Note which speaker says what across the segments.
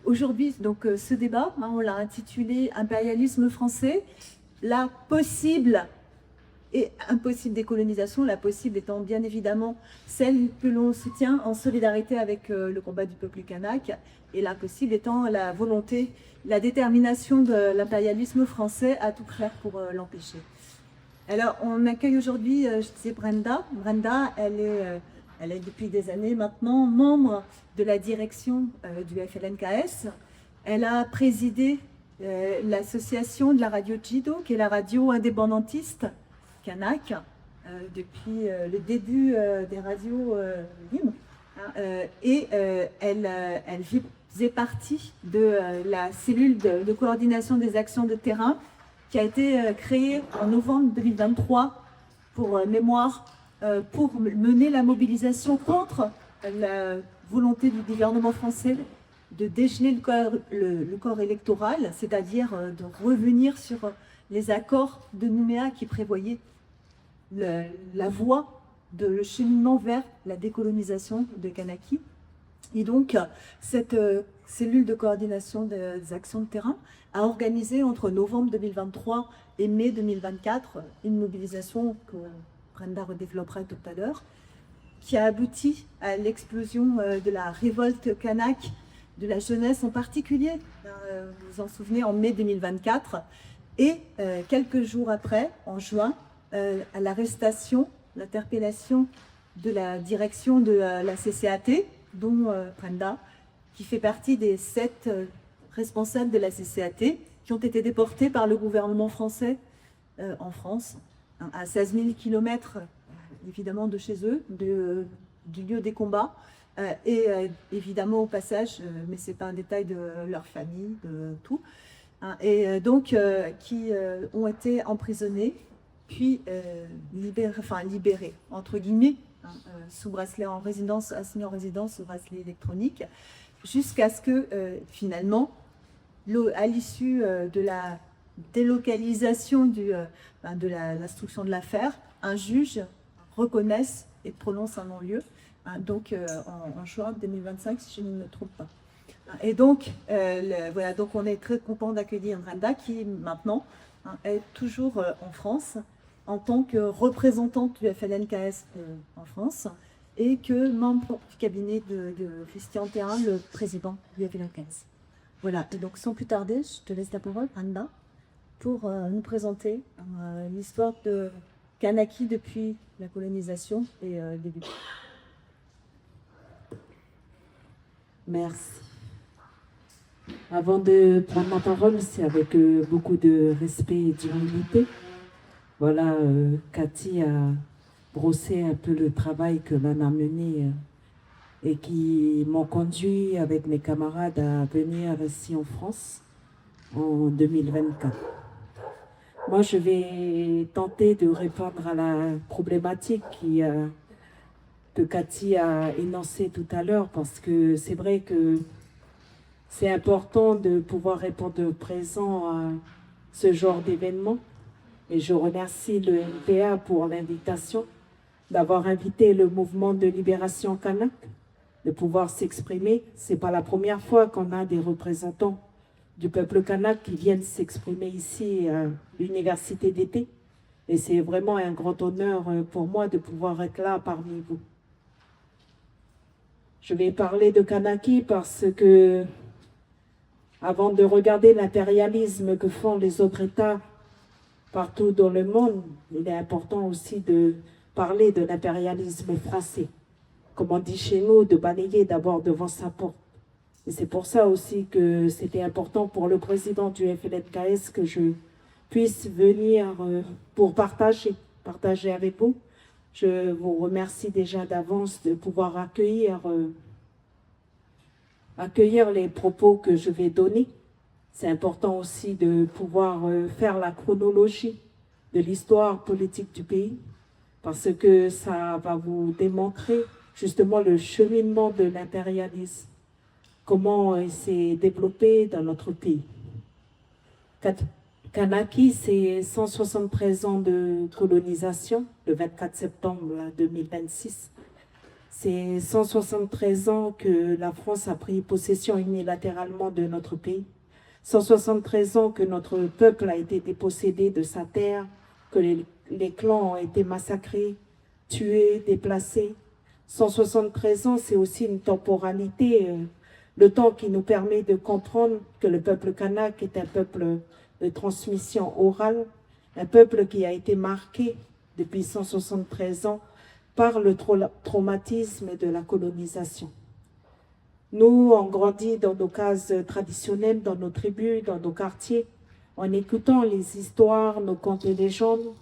Speaker 1: aujourd'hui, donc, ce débat, hein, on l'a intitulé « Impérialisme français, la possible et impossible décolonisation », la possible étant bien évidemment celle que l'on soutient en solidarité avec le combat du peuple kanak, et l'impossible étant la volonté, la détermination de l'impérialisme français à tout faire pour l'empêcher. Alors, on accueille aujourd'hui, je disais, Brenda. Brenda, elle est depuis des années maintenant membre de la direction du FLNKS. Elle a présidé l'association de la radio Jido, qui est la radio indépendantiste kanak, depuis le début des radios libres. Elle faisait partie de la cellule de coordination des actions de terrain qui a été créée en novembre 2023 pour mémoire, pour mener la mobilisation contre la volonté du gouvernement français de dégeler le corps électoral, c'est-à-dire de revenir sur les accords de Nouméa qui prévoyaient la voie de le cheminement vers la décolonisation de Kanaki. Et donc, cette cellule de coordination des actions de terrain a organisé entre novembre 2023 et mai 2024 une mobilisation que Brenda redéveloppera tout à l'heure, qui a abouti à l'explosion de la révolte kanak, de la jeunesse en particulier, vous vous en souvenez, en mai 2024, et quelques jours après, en juin, à l'arrestation, l'interpellation de la direction de la CCAT, dont Brenda, qui fait partie des 7 responsables de la CCAT, qui ont été déportés par le gouvernement français en France, hein, à 16 000 km évidemment de chez eux, du lieu des combats, et évidemment au passage, mais ce n'est pas un détail, de leur famille, de tout, hein, et donc qui ont été emprisonnés, puis libérés, entre guillemets, hein, sous bracelet en résidence, assigné en résidence sous bracelet électronique, jusqu'à ce que finalement, à l'issue de la délocalisation de l'instruction de l'affaire, un juge reconnaisse et prononce un non-lieu, hein, donc en juin 2025, si je ne me trompe pas. Et donc, voilà, donc on est très content d'accueillir Brenda, qui maintenant, hein, est toujours en France, en tant que représentante du FLNKS en France, et que membre du cabinet de Christian Thérin, le président du FLNKS. Voilà, et donc sans plus tarder, je te laisse la parole, Brenda, pour nous présenter l'histoire de Kanaki depuis la colonisation et le début.
Speaker 2: Merci. Avant de prendre la parole, c'est avec beaucoup de respect et d'humilité. Voilà, Cathy a brossé un peu le travail que l'on a mené et qui m'ont conduit avec mes camarades à venir ici en France en 2024. Moi, je vais tenter de répondre à la problématique que Cathy a énoncée tout à l'heure, parce que c'est vrai que c'est important de pouvoir répondre présent à ce genre d'événement. Et je remercie le NPA pour l'invitation, d'avoir invité le mouvement de libération kanak, de pouvoir s'exprimer. Ce n'est pas la première fois qu'on a des représentants du peuple kanak qui viennent s'exprimer ici à l'université d'été. Et c'est vraiment un grand honneur pour moi de pouvoir être là parmi vous. Je vais parler de Kanaki parce que, avant de regarder l'impérialisme que font les autres États partout dans le monde, il est important aussi de parler de l'impérialisme français. Comme on dit chez nous, de balayer d'abord devant sa porte. Et c'est pour ça aussi que c'était important pour le président du FLNKS que je puisse venir pour partager avec vous. Je vous remercie déjà d'avance de pouvoir accueillir les propos que je vais donner. C'est important aussi de pouvoir faire la chronologie de l'histoire politique du pays, parce que ça va vous démontrer justement le cheminement de l'impérialisme, comment il s'est développé dans notre pays. Kanaki, c'est 173 ans de colonisation, le 24 septembre 2026. C'est 173 ans que la France a pris possession unilatéralement de notre pays. 173 ans que notre peuple a été dépossédé de sa terre, que les clans ont été massacrés, tués, déplacés. 173 ans, c'est aussi une temporalité, le temps qui nous permet de comprendre que le peuple kanak est un peuple de transmission orale, un peuple qui a été marqué depuis 173 ans par le traumatisme de la colonisation. Nous, on grandit dans nos cases traditionnelles, dans nos tribus, dans nos quartiers, en écoutant les histoires, nos contes et légendes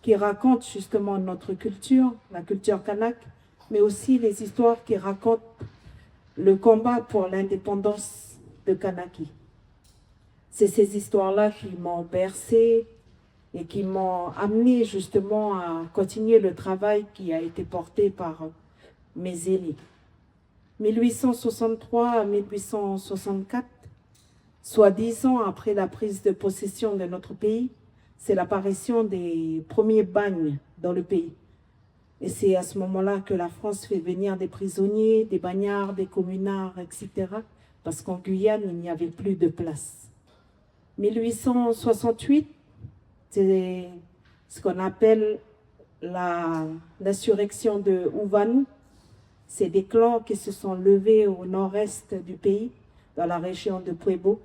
Speaker 2: qui racontent justement notre culture, la culture kanak, mais aussi les histoires qui racontent le combat pour l'indépendance de Kanaki. C'est ces histoires-là qui m'ont bercé et qui m'ont amené justement à continuer le travail qui a été porté par mes aînés. 1863 à 1864, soit 10 ans après la prise de possession de notre pays, c'est l'apparition des premiers bagnes dans le pays. Et c'est à ce moment-là que la France fait venir des prisonniers, des bagnards, des communards, etc. Parce qu'en Guyane, il n'y avait plus de place. 1868, c'est ce qu'on appelle l'insurrection de Ouvanou. C'est des clans qui se sont levés au nord-est du pays, dans la région de Puebo,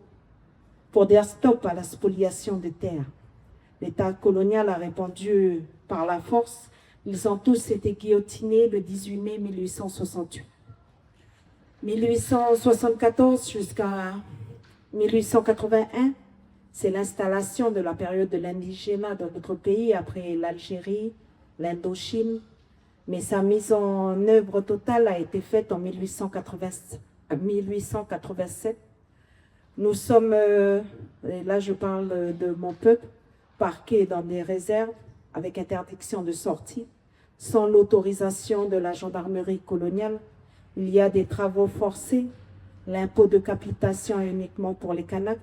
Speaker 2: pour dire stop à la spoliation des terres. L'État colonial a répondu par la force. Ils ont tous été guillotinés le 18 mai 1868. 1874 jusqu'à 1881, c'est l'installation de la période de l'indigénat dans notre pays après l'Algérie, l'Indochine, mais sa mise en œuvre totale a été faite en 1887. Nous sommes, et là je parle de mon peuple, parqués dans des réserves avec interdiction de sortie, sans l'autorisation de la gendarmerie coloniale. Il y a des travaux forcés, l'impôt de capitation est uniquement pour les Kanaks,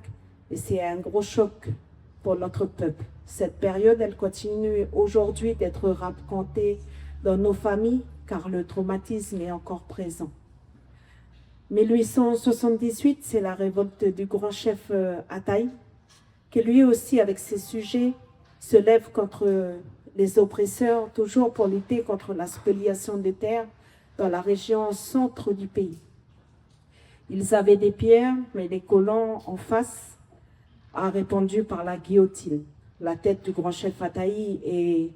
Speaker 2: et c'est un gros choc pour notre peuple. Cette période, elle continue aujourd'hui d'être racontée dans nos familles, car le traumatisme est encore présent. 1878, c'est la révolte du grand chef Ataï, qui lui aussi, avec ses sujets, se lève contre les oppresseurs, toujours pour lutter contre la spoliation des terres dans la région centre du pays. Ils avaient des pierres, mais les colons en face a répondu par la guillotine. La tête du grand chef Ataï et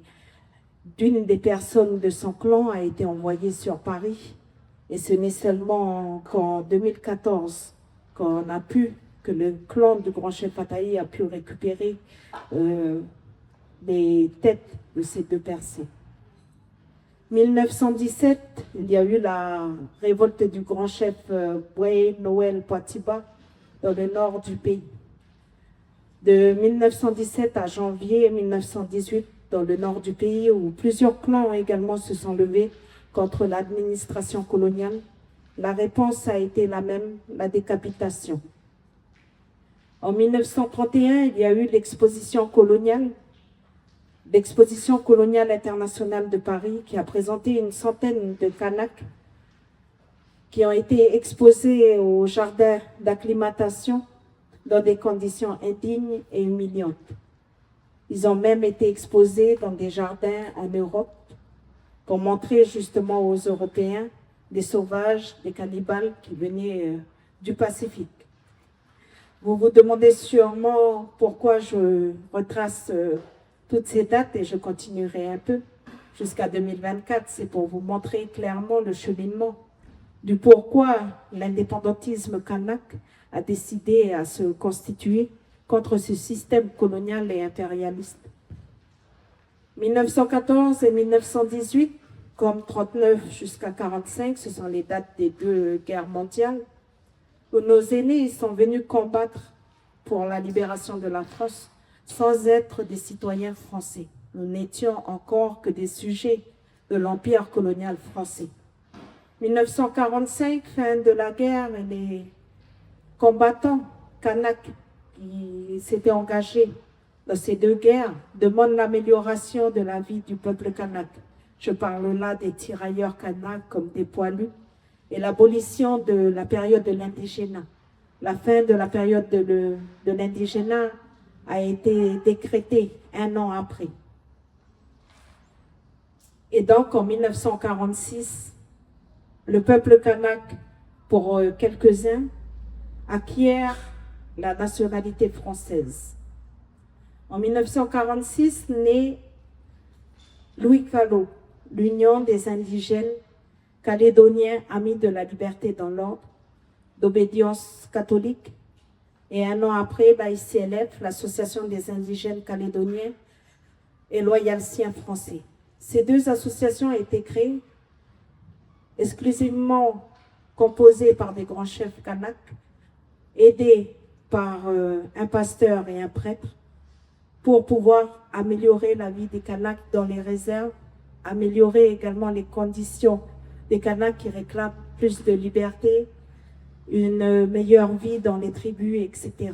Speaker 2: d'une des personnes de son clan a été envoyée sur Paris. Et ce n'est seulement qu'en 2014 que le clan du grand chef Ataï a pu récupérer les têtes de ces deux personnes. 1917, il y a eu la révolte du grand chef Boué Noël Poitiba dans le nord du pays. De 1917 à janvier 1918, dans le nord du pays, où plusieurs clans également se sont levés contre l'administration coloniale, la réponse a été la même, la décapitation. En 1931, il y a eu l'exposition coloniale internationale de Paris qui a présenté une centaine de Kanaks qui ont été exposés au jardin d'acclimatation dans des conditions indignes et humiliantes. Ils ont même été exposés dans des jardins en Europe pour montrer justement aux Européens des sauvages, des cannibales qui venaient du Pacifique. Vous vous demandez sûrement pourquoi je retrace toutes ces dates et je continuerai un peu jusqu'à 2024. C'est pour vous montrer clairement le cheminement du pourquoi l'indépendantisme kanak a décidé à se constituer contre ce système colonial et impérialiste. 1914 et 1918, comme 39 jusqu'à 45, ce sont les dates des deux guerres mondiales, où nos aînés sont venus combattre pour la libération de la France sans être des citoyens français. Nous n'étions encore que des sujets de l'empire colonial français. 1945, fin de la guerre, les combattants kanaks qui s'étaient engagés dans ces deux guerres demandent l'amélioration de la vie du peuple kanak. Je parle là des tirailleurs kanaks comme des poilus et l'abolition de la période de l'indigénat. La fin de la période de l'indigénat a été décrétée un an après. Et donc, en 1946, le peuple kanak, pour quelques-uns, acquiert la nationalité française. En 1946, naît Louis Callot, l'Union des indigènes calédoniens amis de la liberté dans l'ordre, d'obédience catholique, et un an après, l'AICLF, l'Association des indigènes calédoniens et loyalciens français. Ces deux associations ont été créées exclusivement composées par des grands chefs kanaks, aidés par un pasteur et un prêtre, pour pouvoir améliorer la vie des Kanaks dans les réserves, améliorer également les conditions des Kanaks qui réclament plus de liberté, une meilleure vie dans les tribus, etc.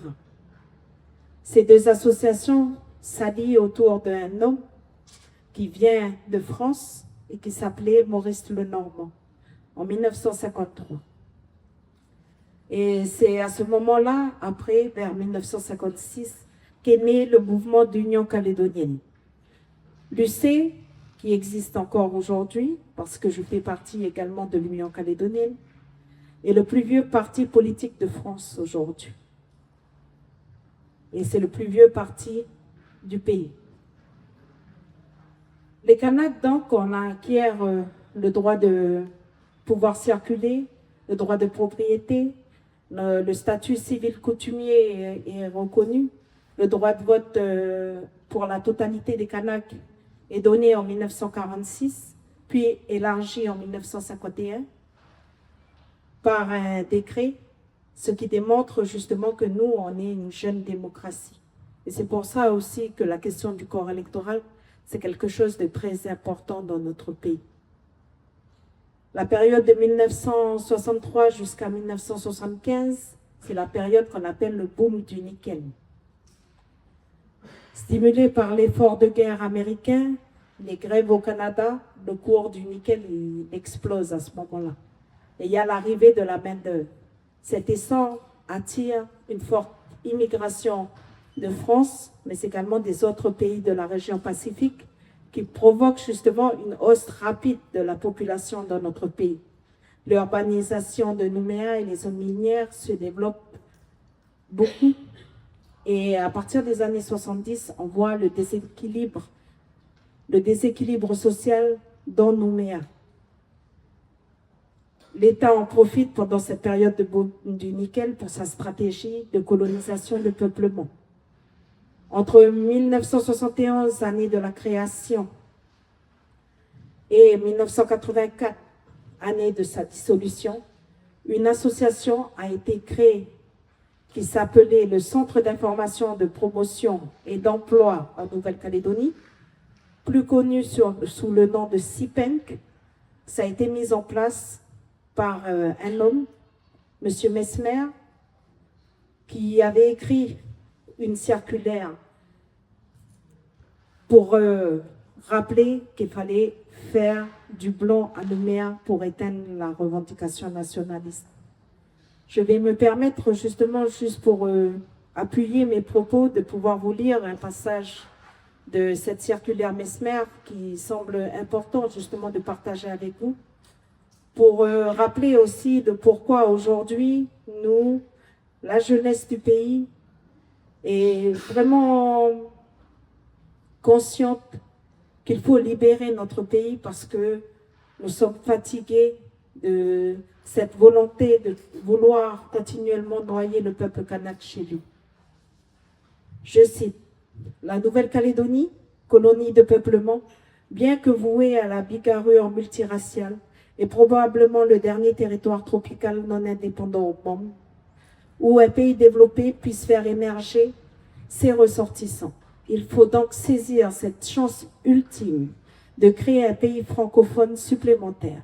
Speaker 2: Ces deux associations s'allient autour d'un homme qui vient de France et qui s'appelait Maurice Lenormand en 1953. Et c'est à ce moment-là, après, vers 1956, qu'est né le mouvement d'union calédonienne. L'UC, qui existe encore aujourd'hui, parce que je fais partie également de l'Union calédonienne, est le plus vieux parti politique de France aujourd'hui. Et c'est le plus vieux parti du pays. Les Kanaks, donc, on acquiert le droit de pouvoir circuler, le droit de propriété, le statut civil coutumier est reconnu, le droit de vote pour la totalité des Kanaks est donné en 1946, puis élargi en 1951 par un décret, ce qui démontre justement que nous, on est une jeune démocratie. Et c'est pour ça aussi que la question du corps électoral, c'est quelque chose de très important dans notre pays. La période de 1963 jusqu'à 1975, c'est la période qu'on appelle le boom du nickel. Stimulé par l'effort de guerre américain, les grèves au Canada, le cours du nickel il explose à ce moment-là. Et il y a l'arrivée de la main-d'œuvre. Cet essor attire une forte immigration de France, mais également des autres pays de la région Pacifique, qui provoque justement une hausse rapide de la population dans notre pays. L'urbanisation de Nouméa et les zones minières se développent beaucoup. Et à partir des années 70, on voit le déséquilibre social dans Nouméa. L'État en profite pendant cette période de boom du nickel pour sa stratégie de colonisation de peuplement. Entre 1971, année de la création, et 1984, année de sa dissolution, une association a été créée qui s'appelait le Centre d'information, de promotion et d'emploi en Nouvelle-Calédonie, plus connu sous le nom de CIPENC. Ça a été mis en place par un homme, M. Mesmer, qui avait écrit une circulaire pour rappeler qu'il fallait faire du blanc à Nouméa pour éteindre la revendication nationaliste. Je vais me permettre justement, juste pour appuyer mes propos, de pouvoir vous lire un passage de cette circulaire Mesmer qui semble important justement de partager avec vous, pour rappeler aussi de pourquoi aujourd'hui, nous, la jeunesse du pays, est vraiment consciente qu'il faut libérer notre pays parce que nous sommes fatigués de cette volonté de vouloir continuellement noyer le peuple kanak chez lui. Je cite, « La Nouvelle-Calédonie, colonie de peuplement, bien que vouée à la bigarrure multiraciale, est probablement le dernier territoire tropical non indépendant au monde, où un pays développé puisse faire émerger ses ressortissants. Il faut donc saisir cette chance ultime de créer un pays francophone supplémentaire.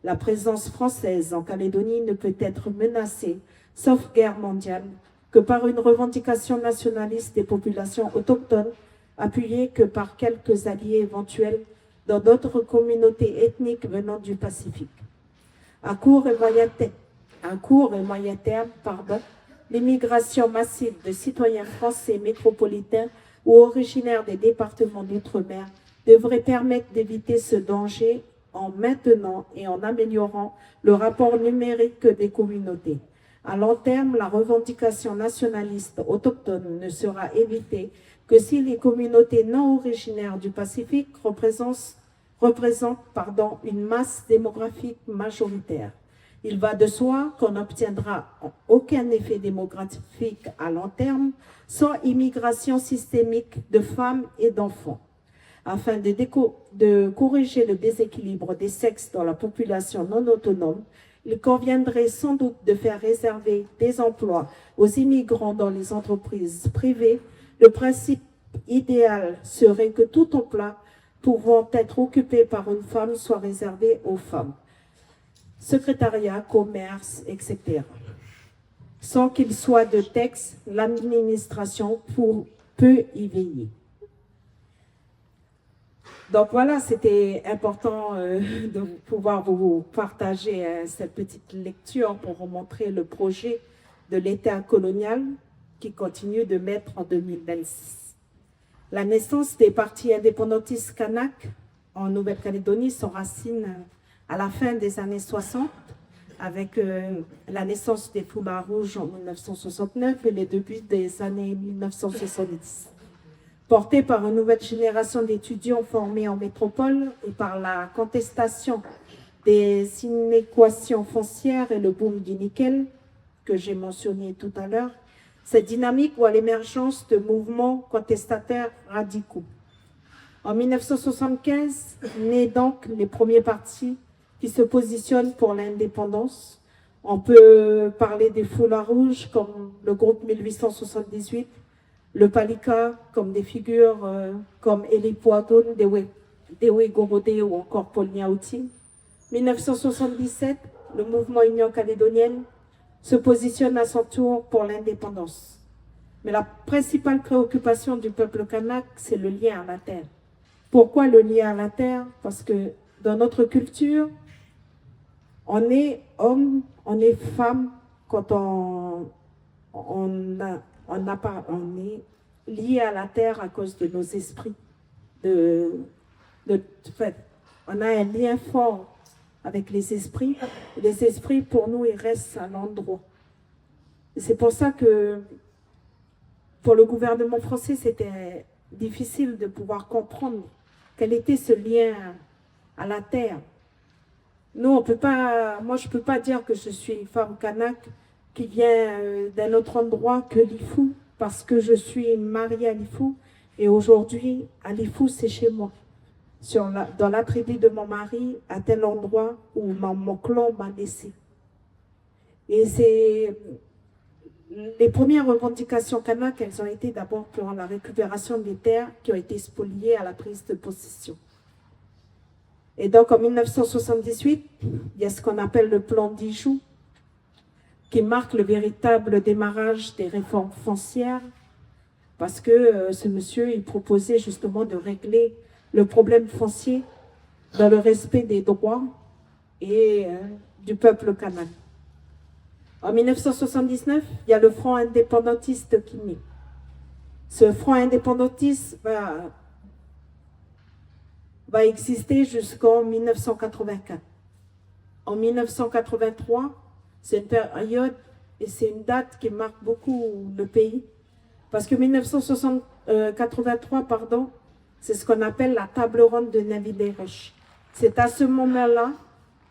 Speaker 2: La présence française en Calédonie ne peut être menacée, sauf guerre mondiale, que par une revendication nationaliste des populations autochtones, appuyée que par quelques alliés éventuels dans d'autres communautés ethniques venant du Pacifique. À court et moyen terme, l'immigration massive de citoyens français métropolitains ou originaires des départements d'outre-mer devrait permettre d'éviter ce danger en maintenant et en améliorant le rapport numérique des communautés. À long terme, la revendication nationaliste autochtone ne sera évitée que si les communautés non originaires du Pacifique représentent une masse démographique majoritaire. Il va de soi qu'on n'obtiendra aucun effet démographique à long terme sans immigration systémique de femmes et d'enfants. Afin de corriger le déséquilibre des sexes dans la population non autonome, il conviendrait sans doute de faire réserver des emplois aux immigrants dans les entreprises privées. Le principe idéal serait que tout emploi pouvant être occupé par une femme soit réservé aux femmes. Secrétariat, commerce, etc. Sans qu'il soit de texte, l'administration peut y veiller. Donc voilà, c'était important de pouvoir vous partager cette petite lecture pour vous montrer le projet de l'État colonial qui continue de mettre en 2026. La naissance des partis indépendantistes kanak en Nouvelle-Calédonie s'enracine à la fin des années 60 avec la naissance des Foulards rouges en 1969 et les débuts des années 1970. Porté par une nouvelle génération d'étudiants formés en métropole et par la contestation des inéquations foncières et le boom du nickel, que j'ai mentionné tout à l'heure, cette dynamique voit l'émergence de mouvements contestataires radicaux. En 1975, naît donc les premiers partis qui se positionnent pour l'indépendance. On peut parler des Foulards rouges comme le groupe 1878, le Palika comme des figures comme Eli Poagon, Dewe Gorode ou encore Paul Niaouti. 1977, le mouvement Union calédonienne se positionne à son tour pour l'indépendance. Mais la principale préoccupation du peuple kanak, c'est le lien à la terre. Pourquoi le lien à la terre? Parce que dans notre culture, on est homme, on est femme quand on est lié à la terre à cause de nos esprits. On a un lien fort avec les esprits. Les esprits, pour nous, ils restent à l'endroit. C'est pour ça que pour le gouvernement français, c'était difficile de pouvoir comprendre quel était ce lien à la terre. Nous, moi, je ne peux pas dire que je suis une femme kanak qui vient d'un autre endroit que Lifou, parce que je suis mariée à Lifou, et aujourd'hui, à Lifou, c'est chez moi. Dans la tribu de mon mari, à tel endroit où mon clan m'a laissé. Et les premières revendications kanak, elles ont été d'abord pour la récupération des terres qui ont été spoliées à la prise de possession. Et donc, en 1978, il y a ce qu'on appelle le plan d'Ijou, qui marque le véritable démarrage des réformes foncières, parce que ce monsieur, il proposait justement de régler le problème foncier dans le respect des droits et du peuple kanak. En 1979, il y a le Front indépendantiste qui naît. Ce Front indépendantiste va exister jusqu'en 1984. En 1983, c'est une période et c'est une date qui marque beaucoup le pays. Parce que 1983, c'est ce qu'on appelle la table ronde de Naviderech. C'est à ce moment-là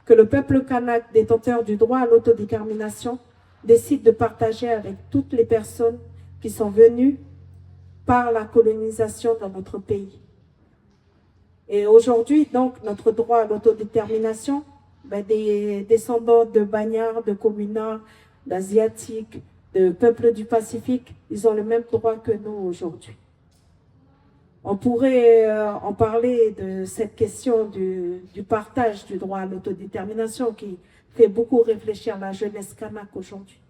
Speaker 2: que le peuple kanak, détenteur du droit à l'autodétermination, décide de partager avec toutes les personnes qui sont venues par la colonisation dans notre pays. Et aujourd'hui, donc, notre droit à l'autodétermination, des descendants de Bagnards, de Communards, d'Asiatiques, de peuples du Pacifique, ils ont le même droit que nous aujourd'hui. On pourrait en parler de cette question du partage du droit à l'autodétermination qui fait beaucoup réfléchir la jeunesse kanak aujourd'hui.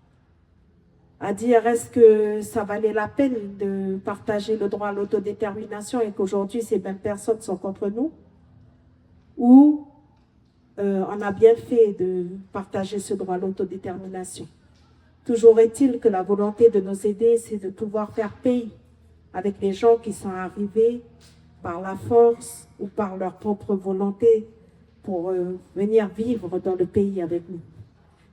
Speaker 2: À dire, est-ce que ça valait la peine de partager le droit à l'autodétermination et qu'aujourd'hui ces mêmes personnes sont contre nous? où on a bien fait de partager ce droit à l'autodétermination. Toujours est-il que la volonté de nous aider, c'est de pouvoir faire paix avec les gens qui sont arrivés par la force ou par leur propre volonté pour venir vivre dans le pays avec nous.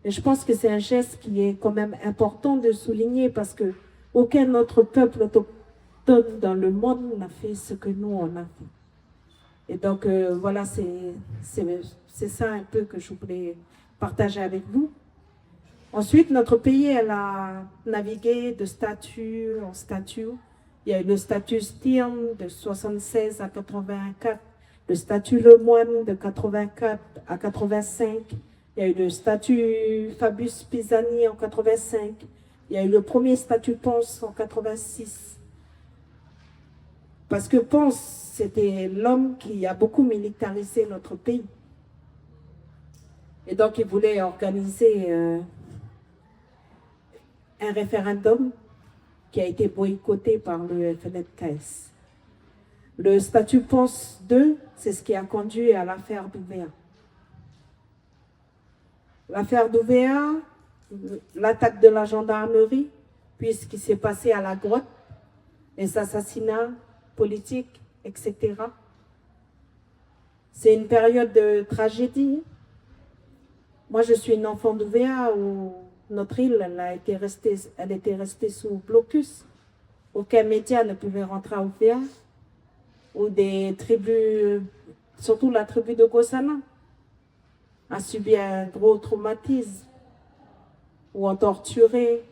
Speaker 2: Et je pense que c'est un geste qui est quand même important de souligner parce que aucun autre peuple autochtone dans le monde n'a fait ce que nous, on a fait. Et donc, voilà, c'est ça un peu que je voulais partager avec vous. Ensuite, notre pays, elle a navigué de statut en statut. Il y a eu le statut Stirn de 76 à 84, le statut Lemoine de 84 à 85, il y a eu le statut Fabius Pisani en 85, il y a eu le premier statut Ponce en 86. Parce que Ponce, c'était l'homme qui a beaucoup militarisé notre pays. Et donc, il voulait organiser un référendum qui a été boycotté par le FLNKS. Le statut Ponce 2, c'est ce qui a conduit à l'affaire d'Ouvéa. L'affaire d'Ouvéa, l'attaque de la gendarmerie, puis ce qui s'est passé à la grotte, les assassinats politiques, etc. C'est une période de tragédie. Moi, je suis une enfant d'Ouvéa où notre île, elle était restée sous blocus. Aucun média ne pouvait rentrer à Ouvéa. Où des tribus, surtout la tribu de Gossana, a subi un gros traumatisme, où on torturait,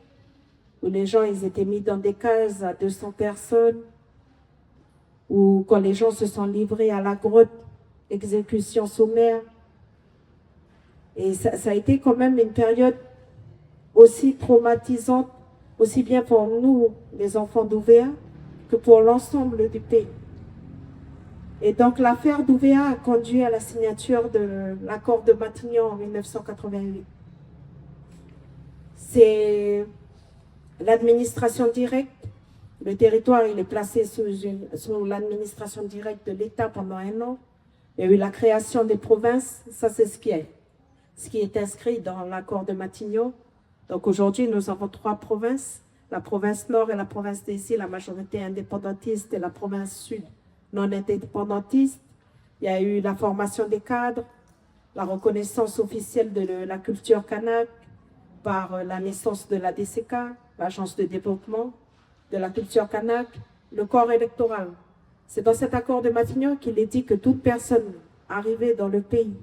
Speaker 2: où les gens ils étaient mis dans des cases à 200 personnes, où quand les gens se sont livrés à la grotte, exécution sommaire. Et ça a été quand même une période aussi traumatisante, aussi bien pour nous, les enfants d'Ouvéa, que pour l'ensemble du pays. Et donc l'affaire d'Ouvéa a conduit à la signature de l'accord de Matignon en 1988. C'est l'administration directe. Le territoire il est placé sous l'administration directe de l'État pendant 1 an. Il y a eu la création des provinces. Ça, c'est ce qui est inscrit dans l'accord de Matignon. Donc aujourd'hui, nous avons 3 provinces. La province nord et la province des îles, la majorité indépendantiste, et la province sud non indépendantiste. Il y a eu la formation des cadres, la reconnaissance officielle de la culture kanak par la naissance de la DCK, l'Agence de développement de la culture kanak, le corps électoral. C'est dans cet accord de Matignon qu'il est dit que toute personne arrivée dans le pays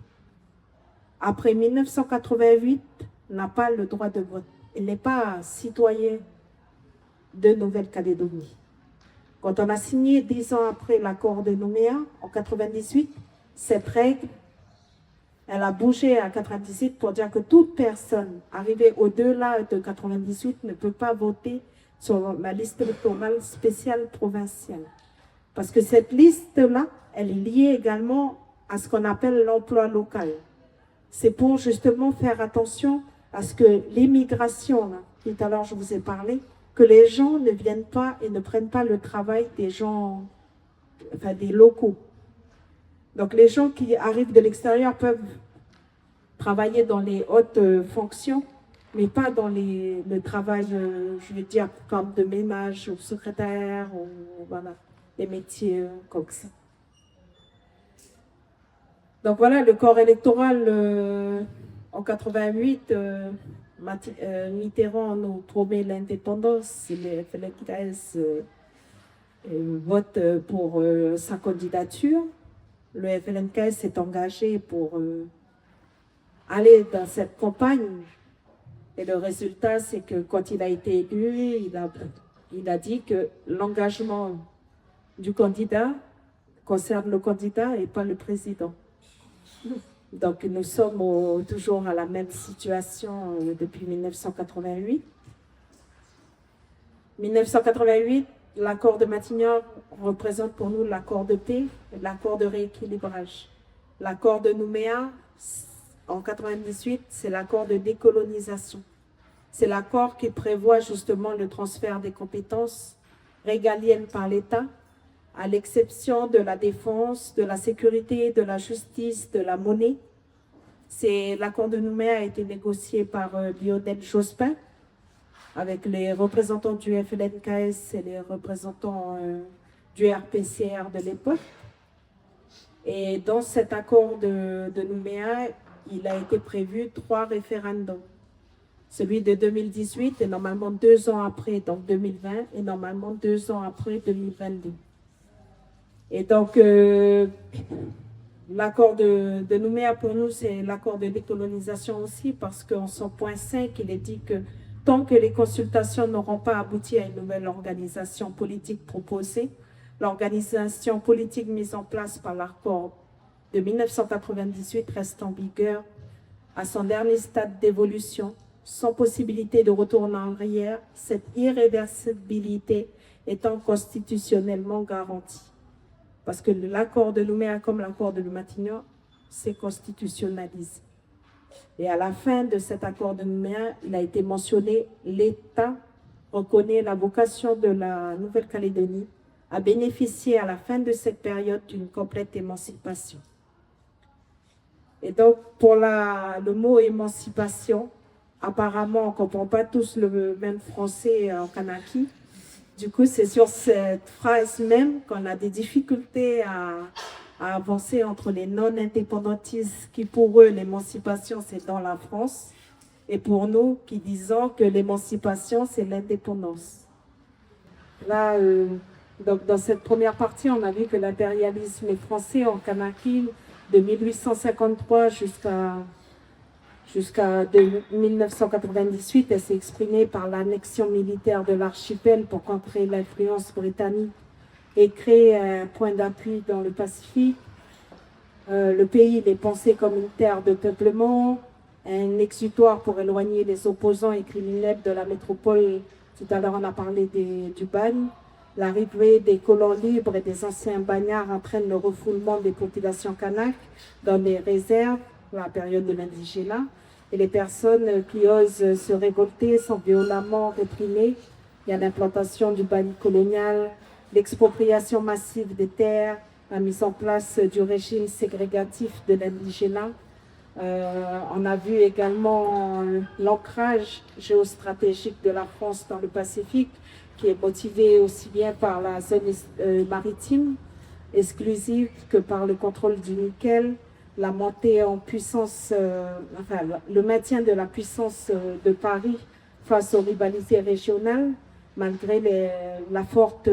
Speaker 2: après 1988 n'a pas le droit de vote. Il n'est pas citoyen de Nouvelle-Calédonie. Quand on a signé 10 ans après l'accord de Nouméa, en 98, cette règle, elle a bougé à 98 pour dire que toute personne arrivée au-delà de 98 ne peut pas voter sur la liste électorale spéciale provinciale. Parce que cette liste-là, elle est liée également à ce qu'on appelle l'emploi local. C'est pour justement faire attention à ce que l'immigration, tout à l'heure je vous ai parlé, que les gens ne viennent pas et ne prennent pas le travail des gens, enfin des locaux. Donc les gens qui arrivent de l'extérieur peuvent travailler dans les hautes fonctions, mais pas dans le travail, je veux dire, comme de ménage ou secrétaire, ou voilà, des métiers comme ça. Donc voilà, le corps électoral en 88, Mitterrand nous promet l'indépendance, le FLNKS vote pour sa candidature. Le FLNKS s'est engagé pour aller dans cette campagne. Et le résultat, c'est que quand il a été élu, il a dit que l'engagement du candidat concerne le candidat et pas le président. Donc nous sommes toujours à la même situation depuis 1988. 1988, l'accord de Matignon représente pour nous l'accord de paix, l'accord de rééquilibrage. L'accord de Nouméa, en 1998, c'est l'accord de décolonisation. C'est l'accord qui prévoit justement le transfert des compétences régaliennes par l'État à l'exception de la défense, de la sécurité, de la justice, de la monnaie. L'accord de Nouméa a été négocié par Lionel Jospin avec les représentants du FLNKS et les représentants du RPCR de l'époque. Et dans cet accord de Nouméa, il a été prévu 3 référendums. Celui de 2018 et normalement 2 ans après, donc 2020, et normalement 2 ans après, 2022. Et donc, l'accord de Nouméa, pour nous, c'est l'accord de décolonisation aussi, parce qu'en son point 5, il est dit que tant que les consultations n'auront pas abouti à une nouvelle organisation politique proposée, l'organisation politique mise en place par l'accord de 1998 reste en vigueur à son dernier stade d'évolution, sans possibilité de retour en arrière, cette irréversibilité étant constitutionnellement garantie. Parce que l'accord de Nouméa, comme l'accord de Matignon, s'est constitutionnalisé. Et à la fin de cet accord de Nouméa, il a été mentionné « L'État reconnaît la vocation de la Nouvelle-Calédonie à bénéficier à la fin de cette période d'une complète émancipation ». Et donc, pour le mot « émancipation », apparemment, on ne comprend pas tous le même français en kanaki. Du coup, c'est sur cette phrase même qu'on a des difficultés à avancer entre les non-indépendantistes qui, pour eux, l'émancipation, c'est dans la France, et pour nous, qui disons que l'émancipation, c'est l'indépendance. Là, donc, dans cette première partie, on a vu que l'impérialisme français en Kanaki, de 1853 jusqu'à 1998, elle s'est exprimée par l'annexion militaire de l'archipel pour contrer l'influence britannique et créer un point d'appui dans le Pacifique. Le pays est pensé comme une terre de peuplement, un exutoire pour éloigner les opposants et criminels de la métropole. Tout à l'heure, on a parlé du bagne. L'arrivée des colons libres et des anciens bagnards entraîne le refoulement des populations kanaks dans les réserves, la période de l'indigénat. Et les personnes qui osent se révolter sont violemment réprimées. Il y a l'implantation du bagne colonial, l'expropriation massive des terres, la mise en place du régime ségrégatif de l'indigénat. On a vu également l'ancrage géostratégique de la France dans le Pacifique, qui est motivé aussi bien par la zone maritime exclusive que par le contrôle du nickel, la montée en puissance, le maintien de la puissance de Paris face aux rivalités régionales, malgré la forte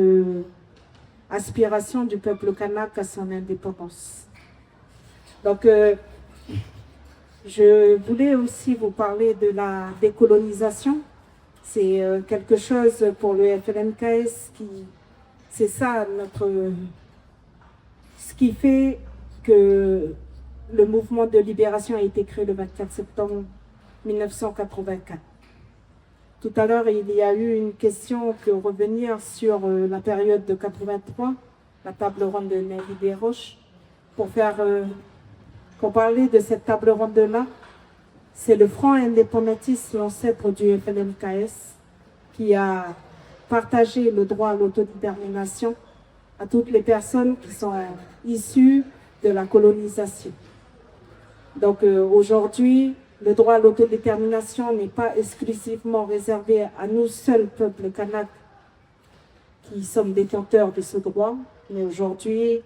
Speaker 2: aspiration du peuple kanak à son indépendance. Donc, je voulais aussi vous parler de la décolonisation. C'est quelque chose pour le FLNKS c'est ça ce qui fait que le mouvement de libération a été créé le 24 septembre 1984. Tout à l'heure, il y a eu une question pour revenir sur la période de 83, la table ronde de Nelly Desroches. Pour parler de cette table ronde-là, c'est le Front indépendantiste, l'ancêtre du FLNKS, qui a partagé le droit à l'autodétermination à toutes les personnes qui sont issues de la colonisation. Donc aujourd'hui, le droit à l'autodétermination n'est pas exclusivement réservé à nous seuls, peuple kanak, qui sommes détenteurs de ce droit, mais aujourd'hui,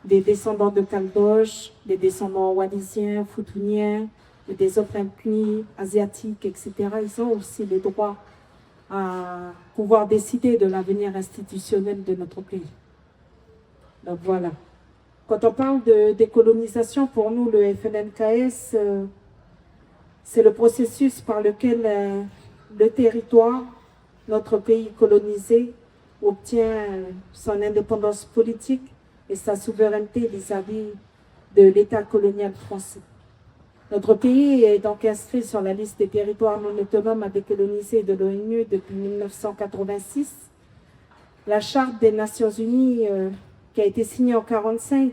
Speaker 2: des descendants de Caldoche, des descendants wallisiens, futuniens, des Opankni, asiatiques, etc., ils ont aussi le droit à pouvoir décider de l'avenir institutionnel de notre pays. Donc voilà. Quand on parle de décolonisation, pour nous, le FLNKS, c'est le processus par lequel le territoire, notre pays colonisé, obtient son indépendance politique et sa souveraineté vis-à-vis de l'État colonial français. Notre pays est donc inscrit sur la liste des territoires non autonomes à décoloniser de l'ONU depuis 1986. La Charte des Nations Unies, qui a été signée en 1945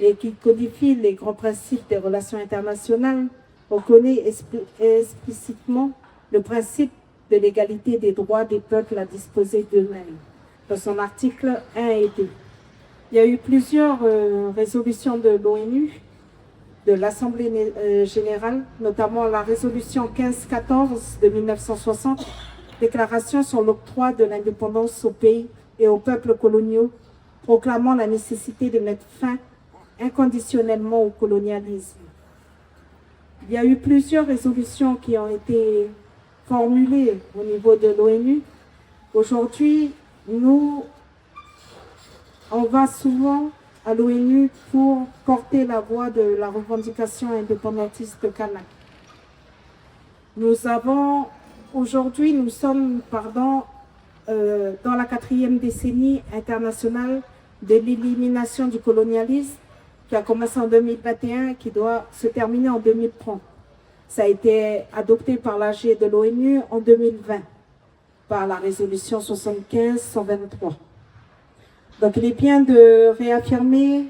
Speaker 2: et qui codifie les grands principes des relations internationales, reconnaît explicitement le principe de l'égalité des droits des peuples à disposer d'eux-mêmes. Dans son article 1 et 2. Il y a eu plusieurs résolutions de l'ONU, de l'Assemblée générale, notamment la résolution 1514 de 1960, déclaration sur l'octroi de l'indépendance aux pays et aux peuples coloniaux, proclamant la nécessité de mettre fin inconditionnellement au colonialisme. Il y a eu plusieurs résolutions qui ont été formulées au niveau de l'ONU. Aujourd'hui, nous, on va souvent à l'ONU pour porter la voix de la revendication indépendantiste kanak. Aujourd'hui, nous sommes dans la 4e décennie internationale de l'élimination du colonialisme qui a commencé en 2021 et qui doit se terminer en 2030. Ça a été adopté par l'AG de l'ONU en 2020 par la résolution 75-123. Donc il est bien de réaffirmer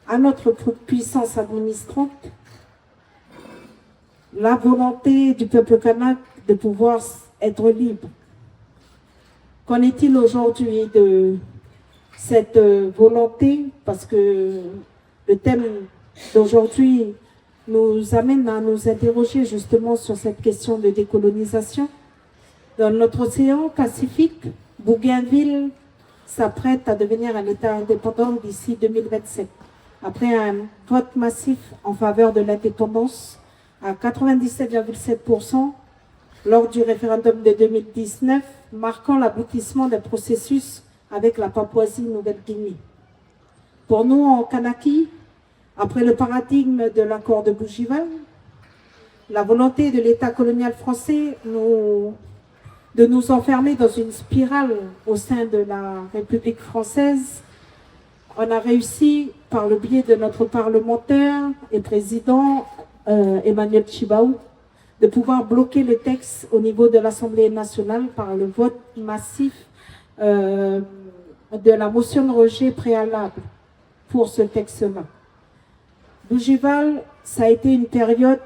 Speaker 2: à notre puissance administrante la volonté du peuple kanak de pouvoir être libre. Qu'en est-il aujourd'hui de cette volonté? Parce que le thème d'aujourd'hui nous amène à nous interroger justement sur cette question de décolonisation. Dans notre océan Pacifique, Bougainville s'apprête à devenir un État indépendant d'ici 2027. Après un vote massif en faveur de l'indépendance à 97,7% lors du référendum de 2019, marquant l'aboutissement d'un processus avec la Papouasie-Nouvelle-Guinée. Pour nous, en Kanaki, après le paradigme de l'accord de Bougival, la volonté de l'État colonial français de nous enfermer dans une spirale au sein de la République française, on a réussi, par le biais de notre parlementaire et président Emmanuel Chibaou, de pouvoir bloquer le texte au niveau de l'Assemblée nationale par le vote massif de la motion de rejet préalable pour ce texte-là. Bougival, ça a été une période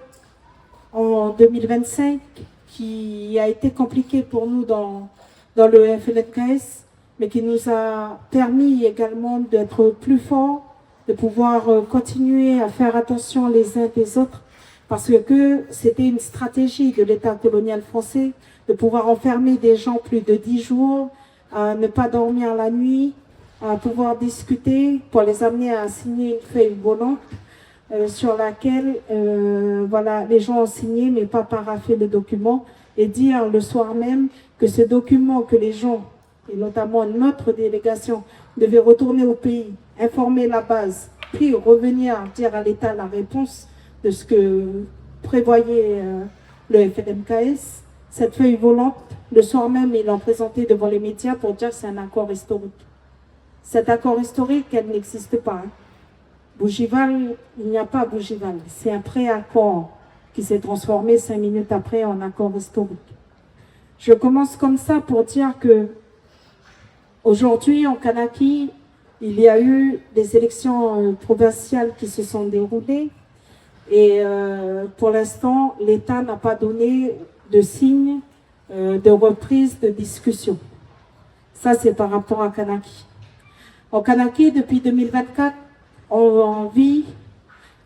Speaker 2: en 2025 qui a été compliquée pour nous dans le FLNKS, mais qui nous a permis également d'être plus forts, de pouvoir continuer à faire attention les uns des autres, parce que c'était une stratégie de l'État colonial français de pouvoir enfermer des gens plus de 10 jours, à ne pas dormir la nuit, à pouvoir discuter pour les amener à signer une feuille volante sur laquelle les gens ont signé mais pas paraphé le document, et dire le soir même que ce document que les gens, et notamment notre délégation, devaient retourner au pays, informer la base, puis revenir dire à l'État la réponse de ce que prévoyait le FLNKS. Cette feuille volante, le soir même, ils l'ont présentée devant les médias pour dire que c'est un accord historique. Cet accord historique, elle n'existe pas. Bougival, il n'y a pas Bougival. C'est un pré-accord qui s'est transformé 5 minutes après en accord historique. Je commence comme ça pour dire que aujourd'hui, en Kanaki, il y a eu des élections provinciales qui se sont déroulées et pour l'instant, l'État n'a pas donné de signe de reprise de discussion. Ça, c'est par rapport à Kanaki. En Kanaki, depuis 2024, on vit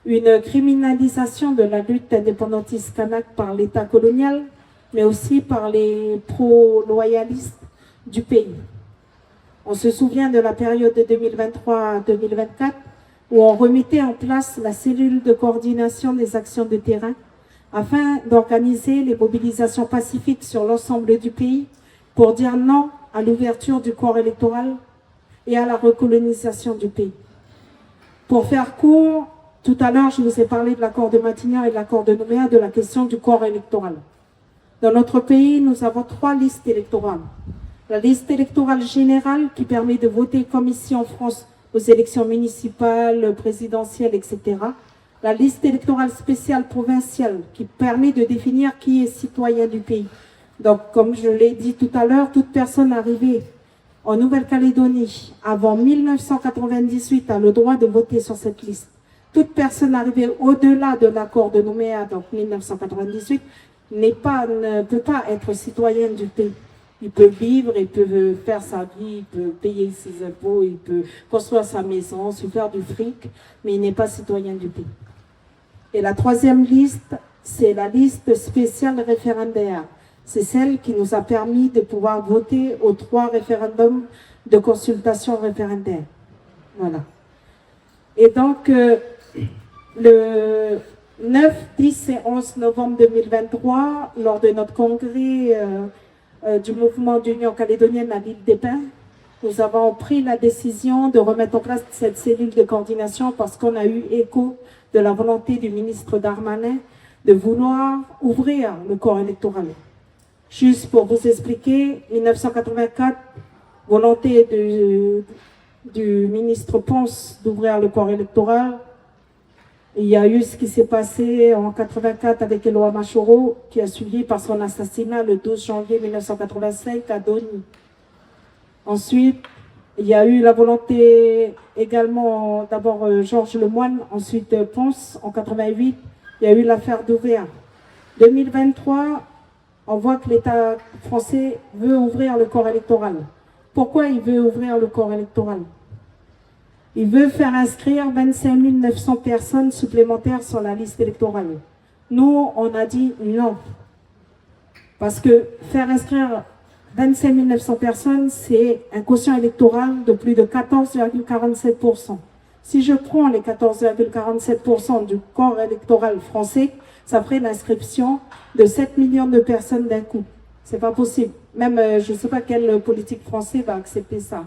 Speaker 2: une criminalisation de la lutte indépendantiste kanak par l'État colonial, mais aussi par les pro-loyalistes du pays. On se souvient de la période de 2023 à 2024 où on remettait en place la cellule de coordination des actions de terrain afin d'organiser les mobilisations pacifiques sur l'ensemble du pays pour dire non à l'ouverture du corps électoral et à la recolonisation du pays. Pour faire court, tout à l'heure, je vous ai parlé de l'accord de Matignon et de l'accord de Nouméa, de la question du corps électoral. Dans notre pays, nous avons 3 listes électorales. La liste électorale générale qui permet de voter comme ici en France aux élections municipales, présidentielles, etc. La liste électorale spéciale provinciale qui permet de définir qui est citoyen du pays. Donc, comme je l'ai dit tout à l'heure, toute personne arrivée en Nouvelle-Calédonie avant 1998 a le droit de voter sur cette liste. Toute personne arrivée au-delà de l'accord de Nouméa, donc 1998, ne peut pas être citoyenne du pays. Il peut vivre, il peut faire sa vie, il peut payer ses impôts, il peut construire sa maison, se faire du fric, mais il n'est pas citoyen du pays. Et la troisième liste, c'est la liste spéciale référendaire. C'est celle qui nous a permis de pouvoir voter aux 3 référendums de consultation référendaire. Voilà. Et donc, le 9, 10 et 11 novembre 2023, lors de notre congrès du mouvement d'Union calédonienne à l'île des Pins, nous avons pris la décision de remettre en place cette cellule de coordination parce qu'on a eu écho de la volonté du ministre Darmanin de vouloir ouvrir le corps électoral. Juste pour vous expliquer, 1984, volonté du ministre Ponce d'ouvrir le corps électoral. Il y a eu ce qui s'est passé en 1984 avec Éloi Machoro, qui a suivi par son assassinat le 12 janvier 1985 à Doni. Ensuite, il y a eu la volonté également, d'abord Georges Lemoine, ensuite Ponce en 1988. Il y a eu l'affaire d'Ouvéa. 2023, on voit que l'État français veut ouvrir le corps électoral. Pourquoi il veut ouvrir le corps électoral? Il veut faire inscrire 25 900 personnes supplémentaires sur la liste électorale. Nous, on a dit non. Parce que faire inscrire 25 900 personnes, c'est un quotient électoral de plus de 14,47%. Si je prends les 14,47% du corps électoral français, ça ferait l'inscription de 7 millions de personnes d'un coup. C'est pas possible. Même, je ne sais pas quel politique français va accepter ça.